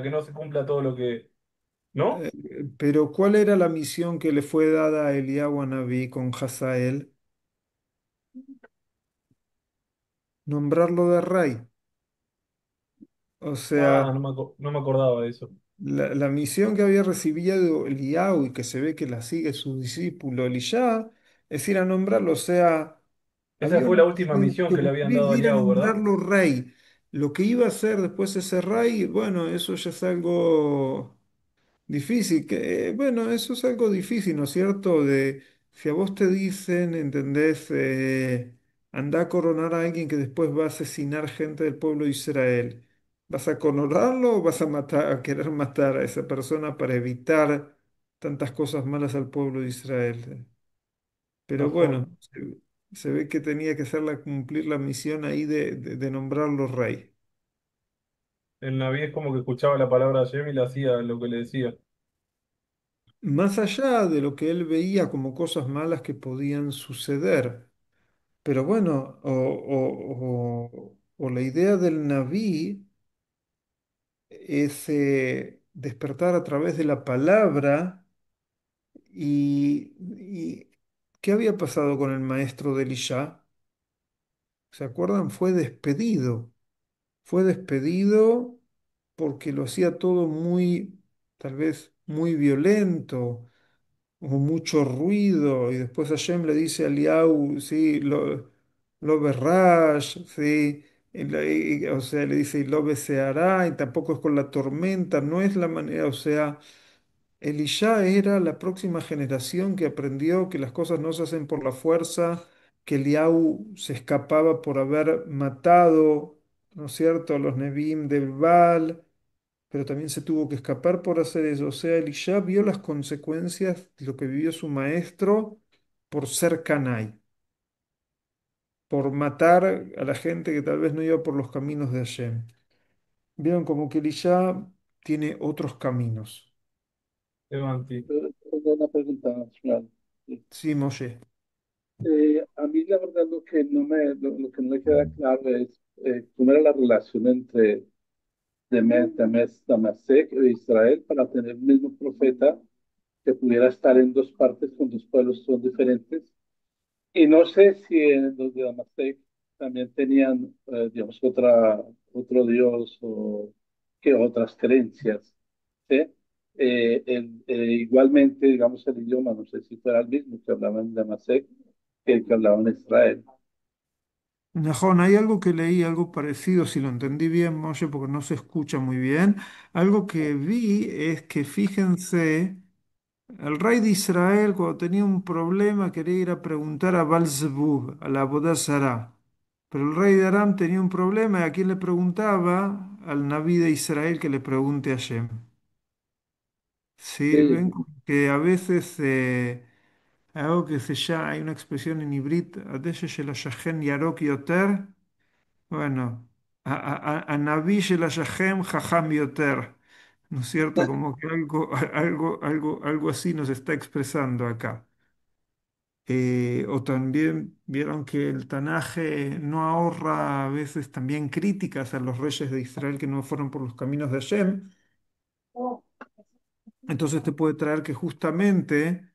no se cumpla todo lo que... ¿No? Eh, pero ¿cuál era la misión que le fue dada a Eliyahu Anabí con Hazael? Nombrarlo de rey. O Ah, sea, no me acordaba de eso. la misión que había recibido Eliyahu y que se ve que la sigue su discípulo Elisha es ir a nombrarlo. O sea, Esa había fue una la última misión misión que que le habían cumplir dado de a ir a Eliyahu, ¿verdad? nombrarlo rey. Lo que iba a hacer después ese rey, bueno, eso ya es algo difícil, que bueno, eso es algo difícil, ¿no es cierto? De si a vos te dicen, ¿entendés? Anda a coronar a alguien que después va a asesinar gente del pueblo de Israel. ¿Vas a coronarlo o vas a matar, a querer matar a esa persona para evitar tantas cosas malas al pueblo de Israel? Pero bueno, Najón. se ve que tenía que hacerla cumplir la misión ahí de nombrarlo rey. El Naví es como que escuchaba la palabra de Hashem y le hacía lo que le decía. Más allá de lo que él veía como cosas malas que podían suceder. Pero bueno, o la idea del Naví es despertar a través de la palabra y ¿qué había pasado con el maestro de Elisha? ¿Se acuerdan? Fue despedido porque lo hacía todo muy, tal vez muy violento hubo mucho ruido y después Hashem le dice a Eliau, sí, lo berrash, sí, O sea, le dice, y lo se hará, y tampoco es con la tormenta, no es la manera, o sea, Elisha era la próxima generación que aprendió que las cosas no se hacen por la fuerza, que Eliau se escapaba por haber matado, ¿no es cierto?, a los Nevi'im del Baal, pero también se tuvo que escapar por hacer eso. O sea, Elisha vio las consecuencias de lo que vivió su maestro por ser Canai, por matar a la gente que tal vez no iba por los caminos de Hashem. Vieron como que Elisha tiene otros caminos. Levanti. Tengo una pregunta, Shmuel. Sí, Moshe. A mí la verdad lo que no me queda claro es cómo era la relación entre Damasek e Israel para tener el mismo profeta que pudiera estar en dos partes con dos pueblos son diferentes. Y no sé si en los de Damasek también tenían, digamos, otro Dios o que otras creencias, ¿sí? Igualmente, digamos, el idioma, no sé si fuera el mismo que hablaban en Damasek que el que hablaban en Israel. Najón, hay algo que leí, algo parecido, si lo entendí bien, Moshe, porque no se escucha muy bien. Algo que vi es que, fíjense, el rey de Israel, cuando tenía un problema, quería ir a preguntar a Baal-Zebub, a la Abodá Zará. Pero el rey de Aram tenía un problema, ¿y a quién le preguntaba? Al Naví de Israel que le pregunte a Shem. Sí, Sí, ven como que a veces algo que se llama, hay una expresión en hibrit, "Adeshe shel hashachen yarok yoter". Bueno, a Naví shel hashachen jajam yoter. ¿No es cierto? Como que algo así nos está expresando acá. O también vieron que el Tanaje no ahorra a veces también críticas a los reyes de Israel que no fueron por los caminos de Hashem. Entonces te puede traer que justamente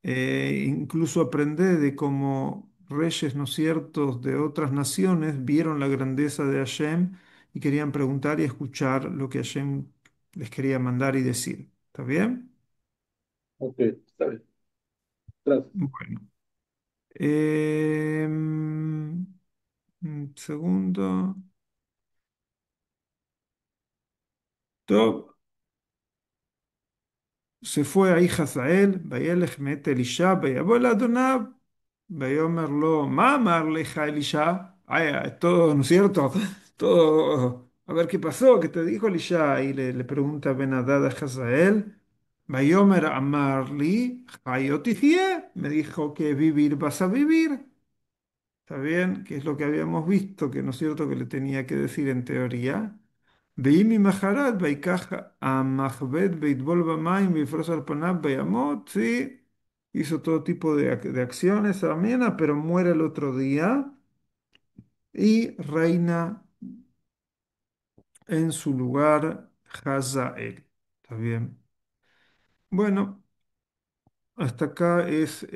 incluso aprender de cómo reyes, ¿no es cierto?, de otras naciones vieron la grandeza de Hashem y querían preguntar y escuchar lo que Hashem les quería mandar y decir. ¿Está bien? ok, está bien. Gracias. Bueno. Un segundo. Top. Se fue ahí Hazael, וילך מאת אלישע, ויבוא לאדוניו, ויאמר לו, מה אמר לך אלישע? Todo, ¿no es cierto? Todo, a ver qué pasó, qué te dijo Elisha. Y le pregunta Ben-Hadad a Hazael, ויאמר אמר לי, חי o תחיה, me dijo que vivir vas a vivir. ¿Está bien? Que es lo que habíamos visto, que no es cierto que le tenía que decir en teoría. Veimi Maharat, Baikaj Amachbet, Beitbol Bamaim, Bifroz al Panab, Bayamot, sí, hizo todo tipo de acciones, amena, pero muere el otro día y reina en su lugar Hazael. ¿Está bien? Bueno, hasta acá es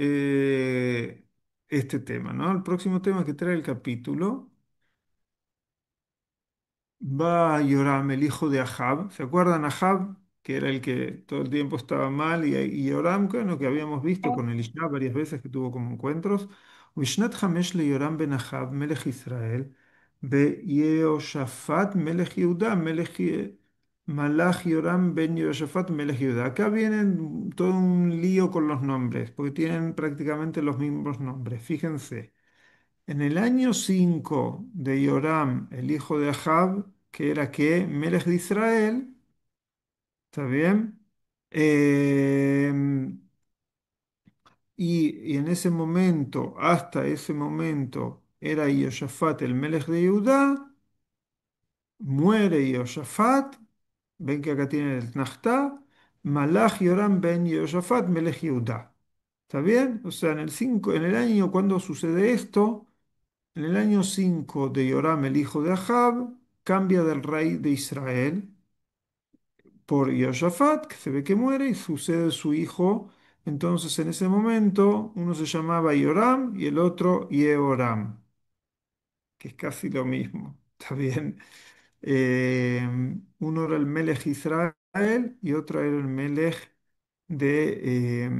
este tema, ¿no? El próximo tema que trae el capítulo. Va Yoram, el hijo de Ahab. ¿Se acuerdan Ahab? Que era el que todo el tiempo estaba mal. Y Yoram, bueno, que habíamos visto con Elisha varias veces que tuvo como encuentros. Vishnat Hamesh le Yoram ben Ahab, Melech Israel. Be Yehoshafat, Melech Yehuda, Malach Yoram ben Yehoshafat, Melech Yehuda. Acá vienen todo un lío con los nombres, porque tienen prácticamente los mismos nombres. Fíjense. En el año 5 de Joram, el hijo de Ahab, que era que Melech de Israel, ¿está bien? Eh, y en ese momento, hasta ese momento, era Jehoshaphat el Melech de Judá, muere Jehoshaphat, ven que acá tienen el Nachtá, Malach Joram ben Jehoshaphat Melech Judá. ¿Está bien? O sea, en el año cuando sucede esto. En el año 5 de Yoram, el hijo de Ahab, cambia del rey de Israel por Jehoshaphat, que se ve que muere, y sucede su hijo. Entonces, en ese momento, uno se llamaba Yoram y el otro Yehoram, que es casi lo mismo. ¿Está bien? Eh, Uno era el Melech Israel y otro era el Melech de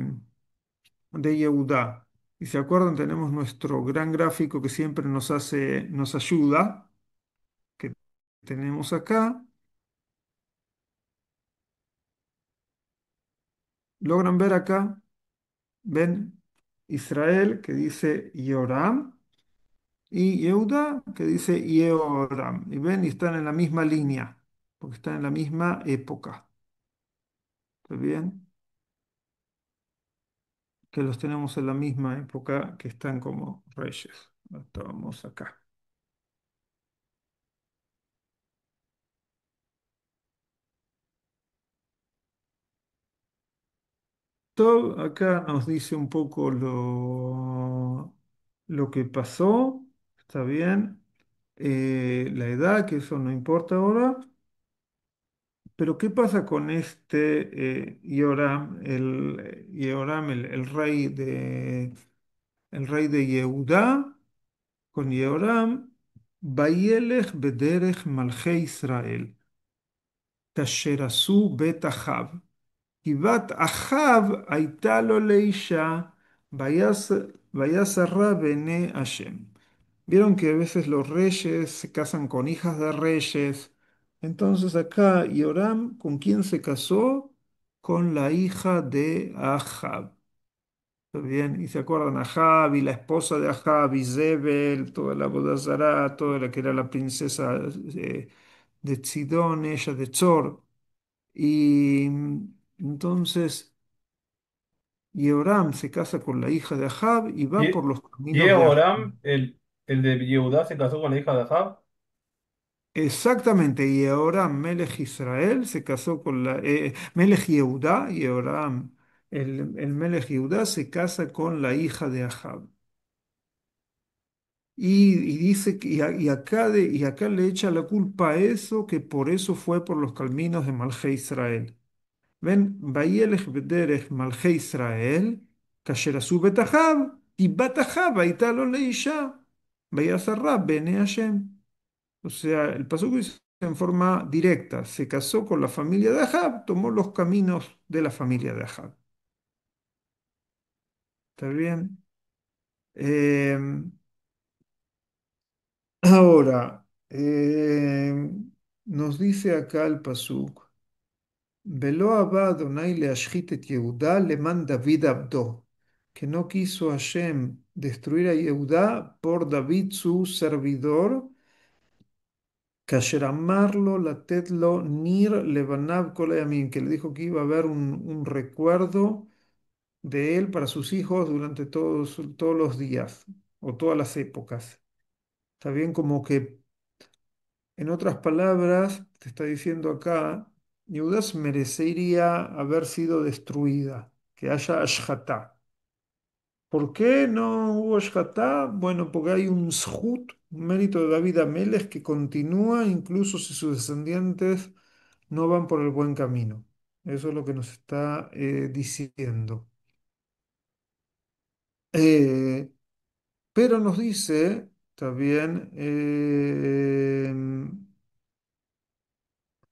Yehudá. Y se acuerdan, tenemos nuestro gran gráfico que siempre nos ayuda. tenemos acá, logran ver acá, ven Israel que dice Yoram y Yehuda que dice Yehoram. Y ven, y están en la misma línea, porque están en la misma época. ¿Está bien? Que los tenemos en la misma época que están como reyes. Vamos acá. Todo acá nos dice un poco lo que pasó, está bien, la edad, que eso no importa ahora, pero ¿qué pasa con este Yoram, Yoram, el rey de Yehudá, con Yoram, Vayelech bederech malche Israel, kasher asu bet Ahab. כי בת אחאב הייתה לו לאישה, ויסרה בעיני השם. Vieron que a veces los reyes se casan con hijas de reyes. Entonces acá Yoram, ¿con quién se casó? Con la hija de Ahab. ¿Está bien? Y se acuerdan, Ahab y la esposa de Ahab, Izebel, toda la boda zará, toda la que era la princesa de Sidón, ella de Tzor. Y entonces Yehoram se casa con la hija de Ahab y va por Y los caminos de Ahab. Jehoram, el de Yehudá, se casó con la hija de Ahab. Exactamente, Yehoram, Melech Israel, se casó con la Melech Yehudá, Yehoram, el Melech Yehudá se casa con la hija de Ahab. Y dice que, y acá le echa la culpa a eso, que por eso fue por los caminos de Malche Israel. ven, וילך בדרך מלכי ישראל, כאשר עשו בית אחאב, כי בת אחאב הייתה לו לאישה, ויעש רע בעיני השם. O sea, el pasuk dice en forma directa, se casó con la familia de Ahab, tomó los caminos de la familia de Ahab. ¿Está bien? Ahora, nos dice acá el pasuk. Veló Abba Adonai leashchit et Yehudá leman David abdo, que no quiso Hashem destruir a Yehudá por David su servidor, kasher amarlo latetlo nir levanav kol hayamim, que le dijo que iba a haber un recuerdo de él para sus hijos durante todos los días o todas las épocas. Está bien como que, en otras palabras, te está diciendo acá, Yehudá merecería haber sido destruida, que haya ashhatá. ¿Por qué no hubo ashhatá? Bueno, porque hay un zhut, un mérito de David Amelech que continúa incluso si sus descendientes no van por el buen camino. Eso es lo que nos está diciendo. Eh, pero nos dice también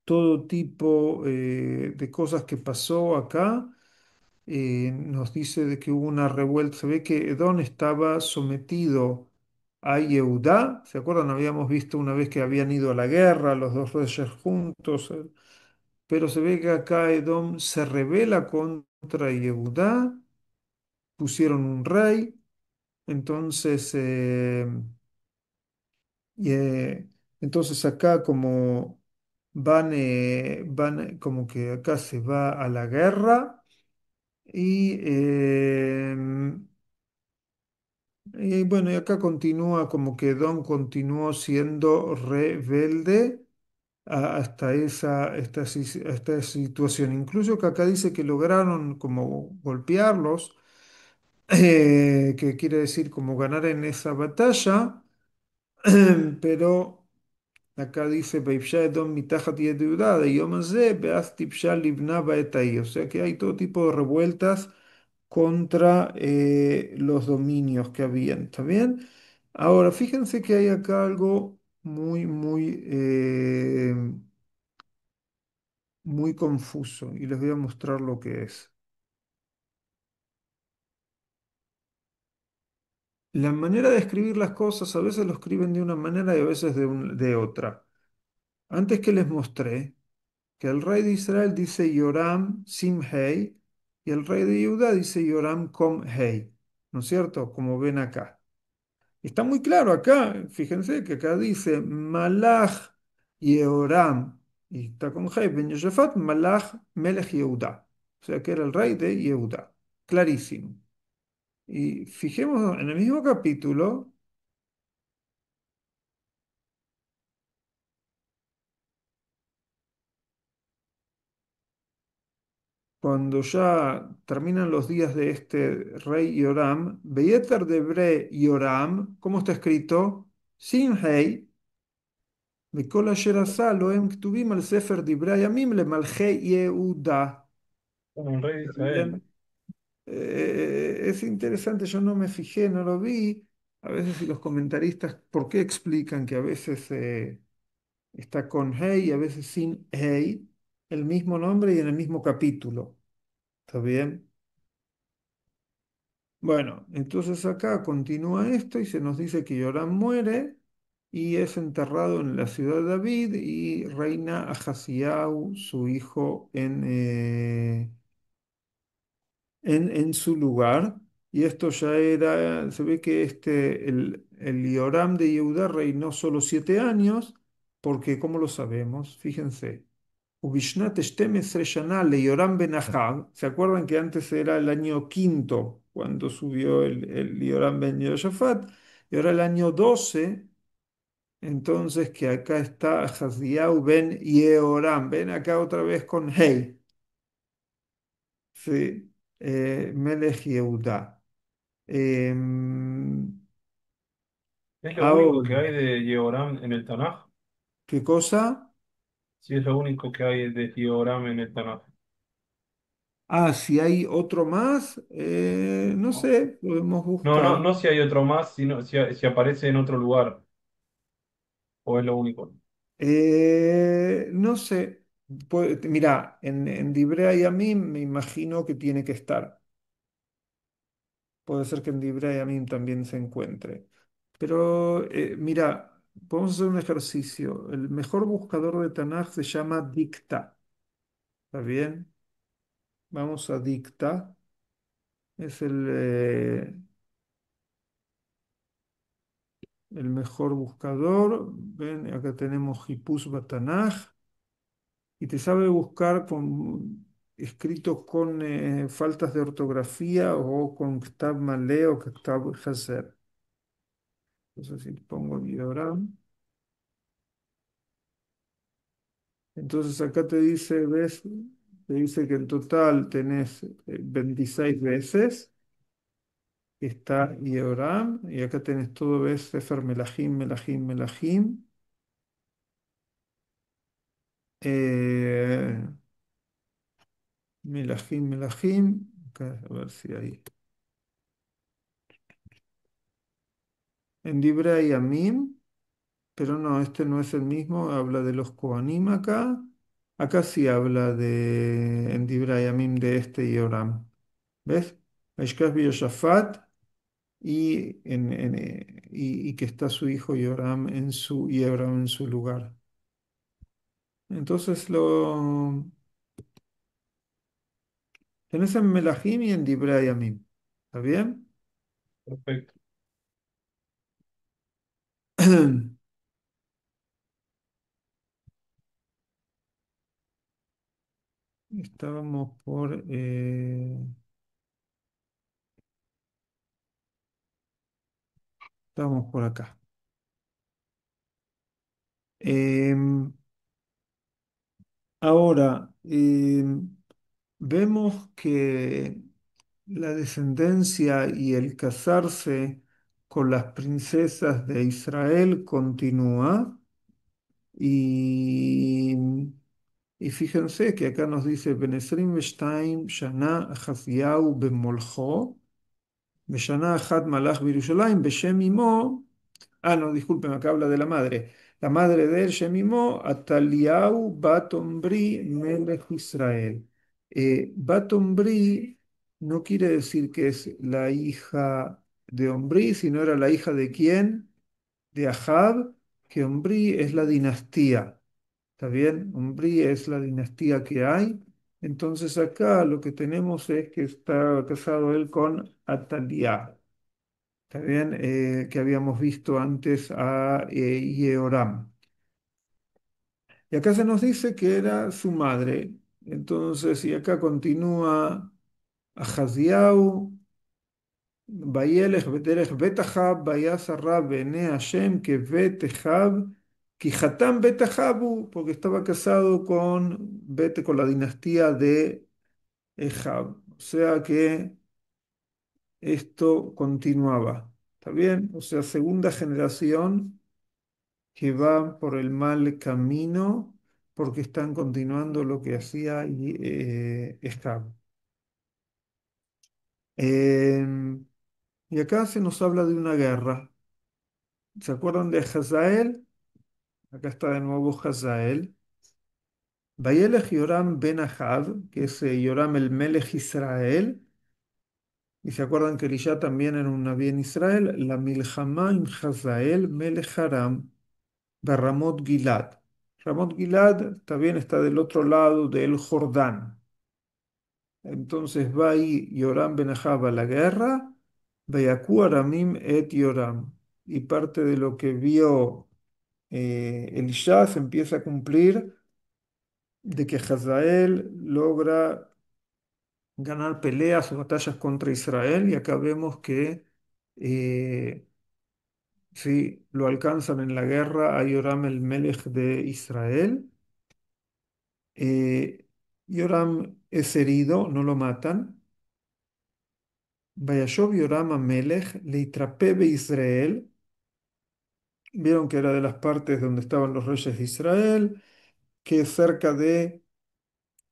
todo tipo de cosas que pasó acá. Nos dice de que hubo una revuelta. Se ve que Edom estaba sometido a Yehudá. ¿Se acuerdan? Habíamos visto una vez que habían ido a la guerra los dos reyes juntos. Pero se ve que acá Edom se rebela contra Yehudá. Pusieron un rey. Entonces, y, entonces acá como como que acá se va a la guerra. Y bueno, y acá continúa como que Don continuó siendo rebelde hasta esta situación. Incluso que acá dice que lograron como golpearlos, que quiere decir como ganar en esa batalla, pero acá dice, "Beibshá Edom mitajat yedudá, de yom hazé, beaz tipshá libná ba'et ahí". O sea que hay todo tipo de revueltas contra los dominios que habían, ¿está bien? Ahora, fíjense que hay acá algo muy confuso y les voy a mostrar lo que es. La manera de escribir las cosas a veces lo escriben de una manera y a veces de otra. antes que les mostré que el rey de Israel dice Yoram Simhei y el rey de Judá dice Yoram Komhei, ¿no es cierto? Como ven acá. Está muy claro acá, fíjense que acá dice Malach Yehoram, y está con Hei ben Yosafat, Malach Melech Yehudá, o sea que era el rey de Yehudá, clarísimo. Y fijemos en el mismo capítulo, cuando ya terminan los días de este rey Yoram, Beyeter Debre Yoram, ¿cómo está escrito? Sin Hei, Mikol Asher Asa Loem Ktuvim al Sefer Divrei Yamim le Malchei Yehuda. Como un rey de Israel. Bien. Es interesante, yo no me fijé, no lo vi. A veces y los comentaristas, ¿por qué explican que a veces está con hey y a veces sin hey, el mismo nombre y en el mismo capítulo? ¿Está bien? Bueno, entonces acá continúa esto y se nos dice que Yoram muere y es enterrado en la ciudad de David y reina Ahasiau, su hijo, en su lugar. Y esto ya era, se ve que el Yoram de Yehudá reinó solo 7 años, porque, ¿cómo lo sabemos? Fíjense. Ubishnat 12 Shana le Yoram ben Ahab. ¿Se acuerdan que antes era el año quinto, cuando subió el Yoram ben Yoshafat? Y ahora el año 12, entonces que acá está Haziau ben Yehoram. Ven acá otra vez con Hey. Sí, Melech Yehudá. Em, Es lo único ahora, que hay de Yehoram en el Tanaj. ¿qué cosa? Sí, es lo único que hay de Yehoram en el Tanaj. Ah, si hay otro más, no sé, podemos No, no, buscar. no si hay otro más, sino si aparece en otro lugar, o es lo único. No sé, mira, en Dibrea y a mí me imagino que tiene que estar. Puede ser que en Dibrea y a mí también se encuentre. Pero mira, podemos hacer un ejercicio. El mejor buscador de Tanaj se llama Dicta. ¿Está bien? Vamos a Dicta. Es el mejor buscador. Ven, acá tenemos Hipus Batanaj y te sabe buscar escrito con faltas de ortografía o con Ktab Malé o Ktab Hazer. Entonces, si pongo Yoram, entonces acá te dice, ¿ves? Te dice que en total tenés 26 veces. Está Yoram y acá tenés todo, ¿ves? Sefer Melahim, Melahim, Melahim. Eh, Melahim, Melahim. Acá, a ver si hay. En Dibra y Amim, pero no, este no es el mismo. Habla de los Kohanim acá. Acá sí habla en Dibra y Amim de este Yoram. ¿Ves? Aishkaz Yoshafat y que está su hijo Yoram en su lugar. Entonces tenés en Melahim y en Dibra y Amim. ¿Está bien? Perfecto. Estábamos estábamos por acá. Em, ahora, vemos que la descendencia y el casarse con las princesas de Israel continúa y, y fíjense que acá nos dice Benesrim Veshtaim Shana Ahaziau ben Molcho Beshana Achat Malach Birushalayim Beshem Imo. Ah, no, disculpen, acá habla de la madre. La madre de él, Shemimó, Ataliau Bat Omri Melech Israel. Bat Omri no quiere decir que es la hija de Omri, sino era la hija de quién? De Ahab, que Omri es la dinastía. ¿Está bien? Umbrí es la dinastía que hay. Entonces acá lo que tenemos es que está casado él con Atalía. ¿Está bien? Que habíamos visto antes a Yehoram. Y acá se nos dice que era su madre. Entonces, y acá continúa Ahaziau, Vayelech Beterech Betahab, Vayasarra Bene Hashem, que Betehab, Kihatam Betahabu, porque estaba casado con la dinastía de Ehab. O sea que esto continuaba. ¿Está bien? O sea, segunda generación que va por el mal camino porque están continuando lo que hacía Ehab. Y acá se nos habla de una guerra. ¿Se acuerdan de Hazael? Acá está de nuevo Hazael. Vayelech Yoram ben Ahab, que es Yoram el Melech Israel. Y se acuerdan que Elisha también era un naví en Israel. La Milhamá im Hazael Melech Aram, Barramot Gilad. Ramot Gilad también está del otro lado del Jordán. Entonces va ahí Yoram ben Ahab a la guerra. Vayakú Aramim et Yoram. Y parte de lo que vio Elisha se empieza a cumplir de que Hazael logra ganar peleas o batallas contra Israel y acá vemos que eh, sí, lo alcanzan en la guerra a Yoram el Melech de Israel. Eh, Yoram es herido, no lo matan. Vayashov Yoram a Melech leitrape Israel. Vieron que era de las partes donde estaban los reyes de Israel, que es cerca de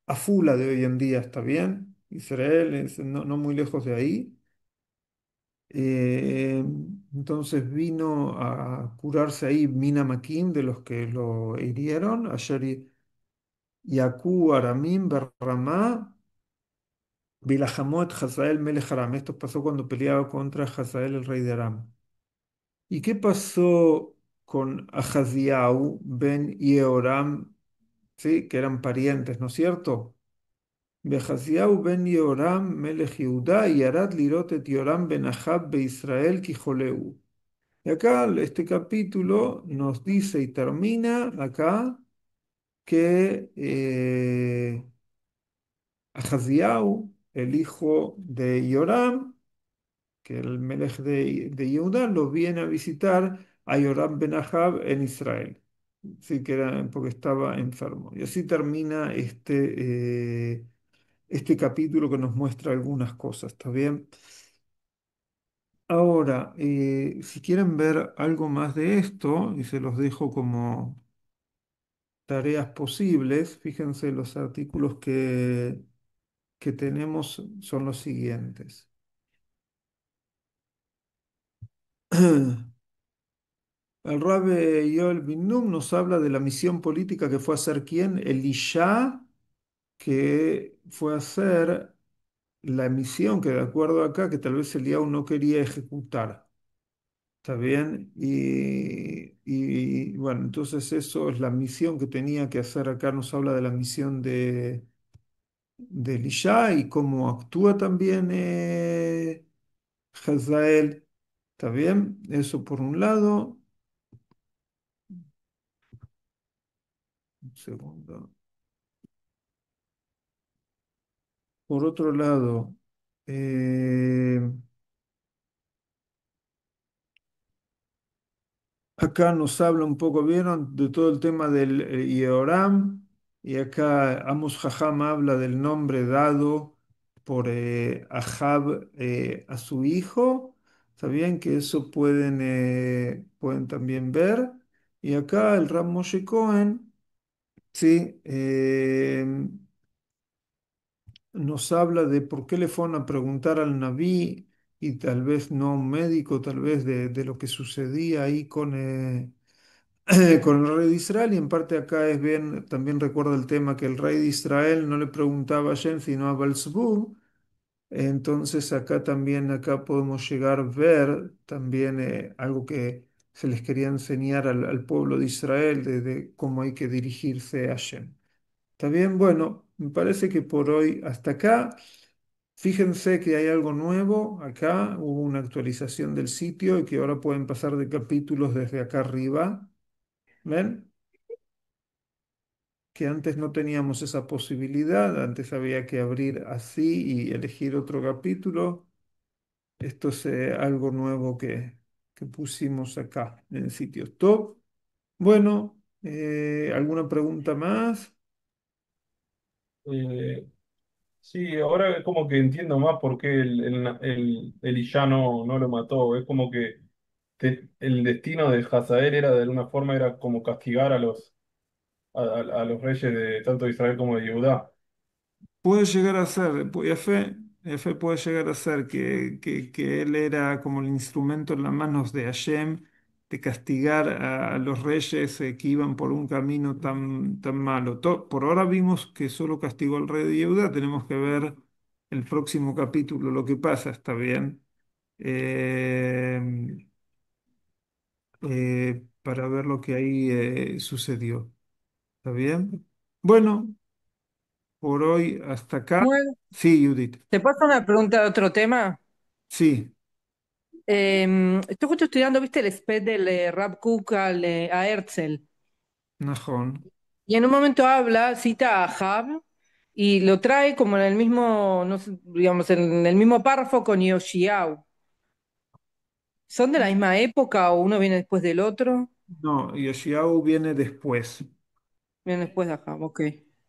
Afula de hoy en día, ¿está bien? Israel es no muy lejos de ahí. Eh, entonces vino a curarse ahí Mina Makim de los que lo hirieron, ayer Yakú Aramim Berramá, Bilahamot Hazael Melech Aram. Esto pasó cuando peleaba contra Hazael, el rey de Aram. ¿Y qué pasó con Ahaziau ben Yehoram? Sí, que eran parientes, ¿no es cierto? Behaziau ben Yehoram Melech Yehudá y Arad Lirot et Yoram ben Ahab be Israel Kijoleu. Y acá este capítulo nos dice y termina acá que Ahaziau, el hijo de Yoram, que era el Melech de Yehudá, lo viene a visitar a Yoram ben Ahab en Israel. Sí, que era porque estaba enfermo. Y así termina este capítulo que nos muestra algunas cosas, ¿está bien? Ahora, si quieren ver algo más de esto, y se los dejo como tareas posibles, fíjense, los artículos que tenemos son los siguientes. El Rabbe Yoel bin Nun nos habla de la misión política que fue a hacer quién, Elisha, que fue a hacer la misión que de acuerdo acá, que tal vez Eliyahu no quería ejecutar. ¿Está bien? Y bueno, entonces eso es la misión que tenía que hacer acá. Nos habla de la misión de Elisha y cómo actúa también Hazael. ¿Está bien? Eso por un lado. Un segundo. Por otro lado, eh, acá nos habla un poco, ¿vieron? De todo el tema del Yehoram. Y acá Amos Jajam habla del nombre dado por Ahab a su hijo. ¿Está bien? Que eso pueden también ver. Y acá el Ram Moshe Cohen, sí, nos habla de por qué le fueron a preguntar al Naví y tal vez no a un médico, tal vez de lo que sucedía ahí con el rey de Israel. Y en parte acá es bien, también recuerda el tema que el rey de Israel no le preguntaba a Shem sino a Balzbub. Entonces acá también, acá podemos llegar a ver también algo que se les quería enseñar al pueblo de Israel de cómo hay que dirigirse a Hashem. ¿Está bien? Bueno, me parece que por hoy hasta acá. Fíjense que hay algo nuevo acá, hubo una actualización del sitio y que ahora pueden pasar de capítulos desde acá arriba. ¿Ven? Que antes no teníamos esa posibilidad, antes había que abrir así y elegir otro capítulo. Esto es algo nuevo que pusimos acá en el sitio. Top. Bueno, ¿alguna pregunta más? Eh, sí, ahora es como que entiendo más por qué Elijah no lo mató. Es como que el destino de Hazael era de alguna forma era como castigar a los reyes de tanto de Israel como de Judá. Puede llegar a ser, Efe puede llegar a ser que él era como el instrumento en las manos de Hashem de castigar a los reyes que iban por un camino tan malo. Por ahora vimos que solo castigó al rey de Yehuda, tenemos que ver el próximo capítulo, lo que pasa, está bien, Eh, para ver lo que ahí sucedió, ¿está bien? Bueno, por hoy hasta acá. Bueno, Sí, Judith. ¿te paso una pregunta de otro tema? Sí, Estoy justo estudiando, ¿viste el SPED del Rab Kook a Herzl? Najón. Y en un momento habla, cita a Jab y lo trae como en el mismo, no sé, digamos, en el mismo párrafo con Yoshiao. ¿Son de la misma época o uno viene después del otro? No, Yeshayahu viene después. Viene después de Jab, ok.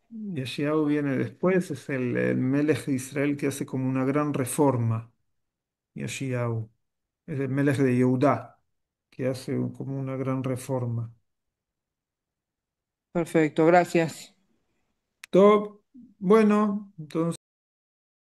Yeshayahu viene después, es el Melej de Israel que hace como una gran reforma. Yeshayahu. Es el Melej de Yehudá, que hace como una gran reforma. Perfecto, gracias. Todo, bueno, entonces.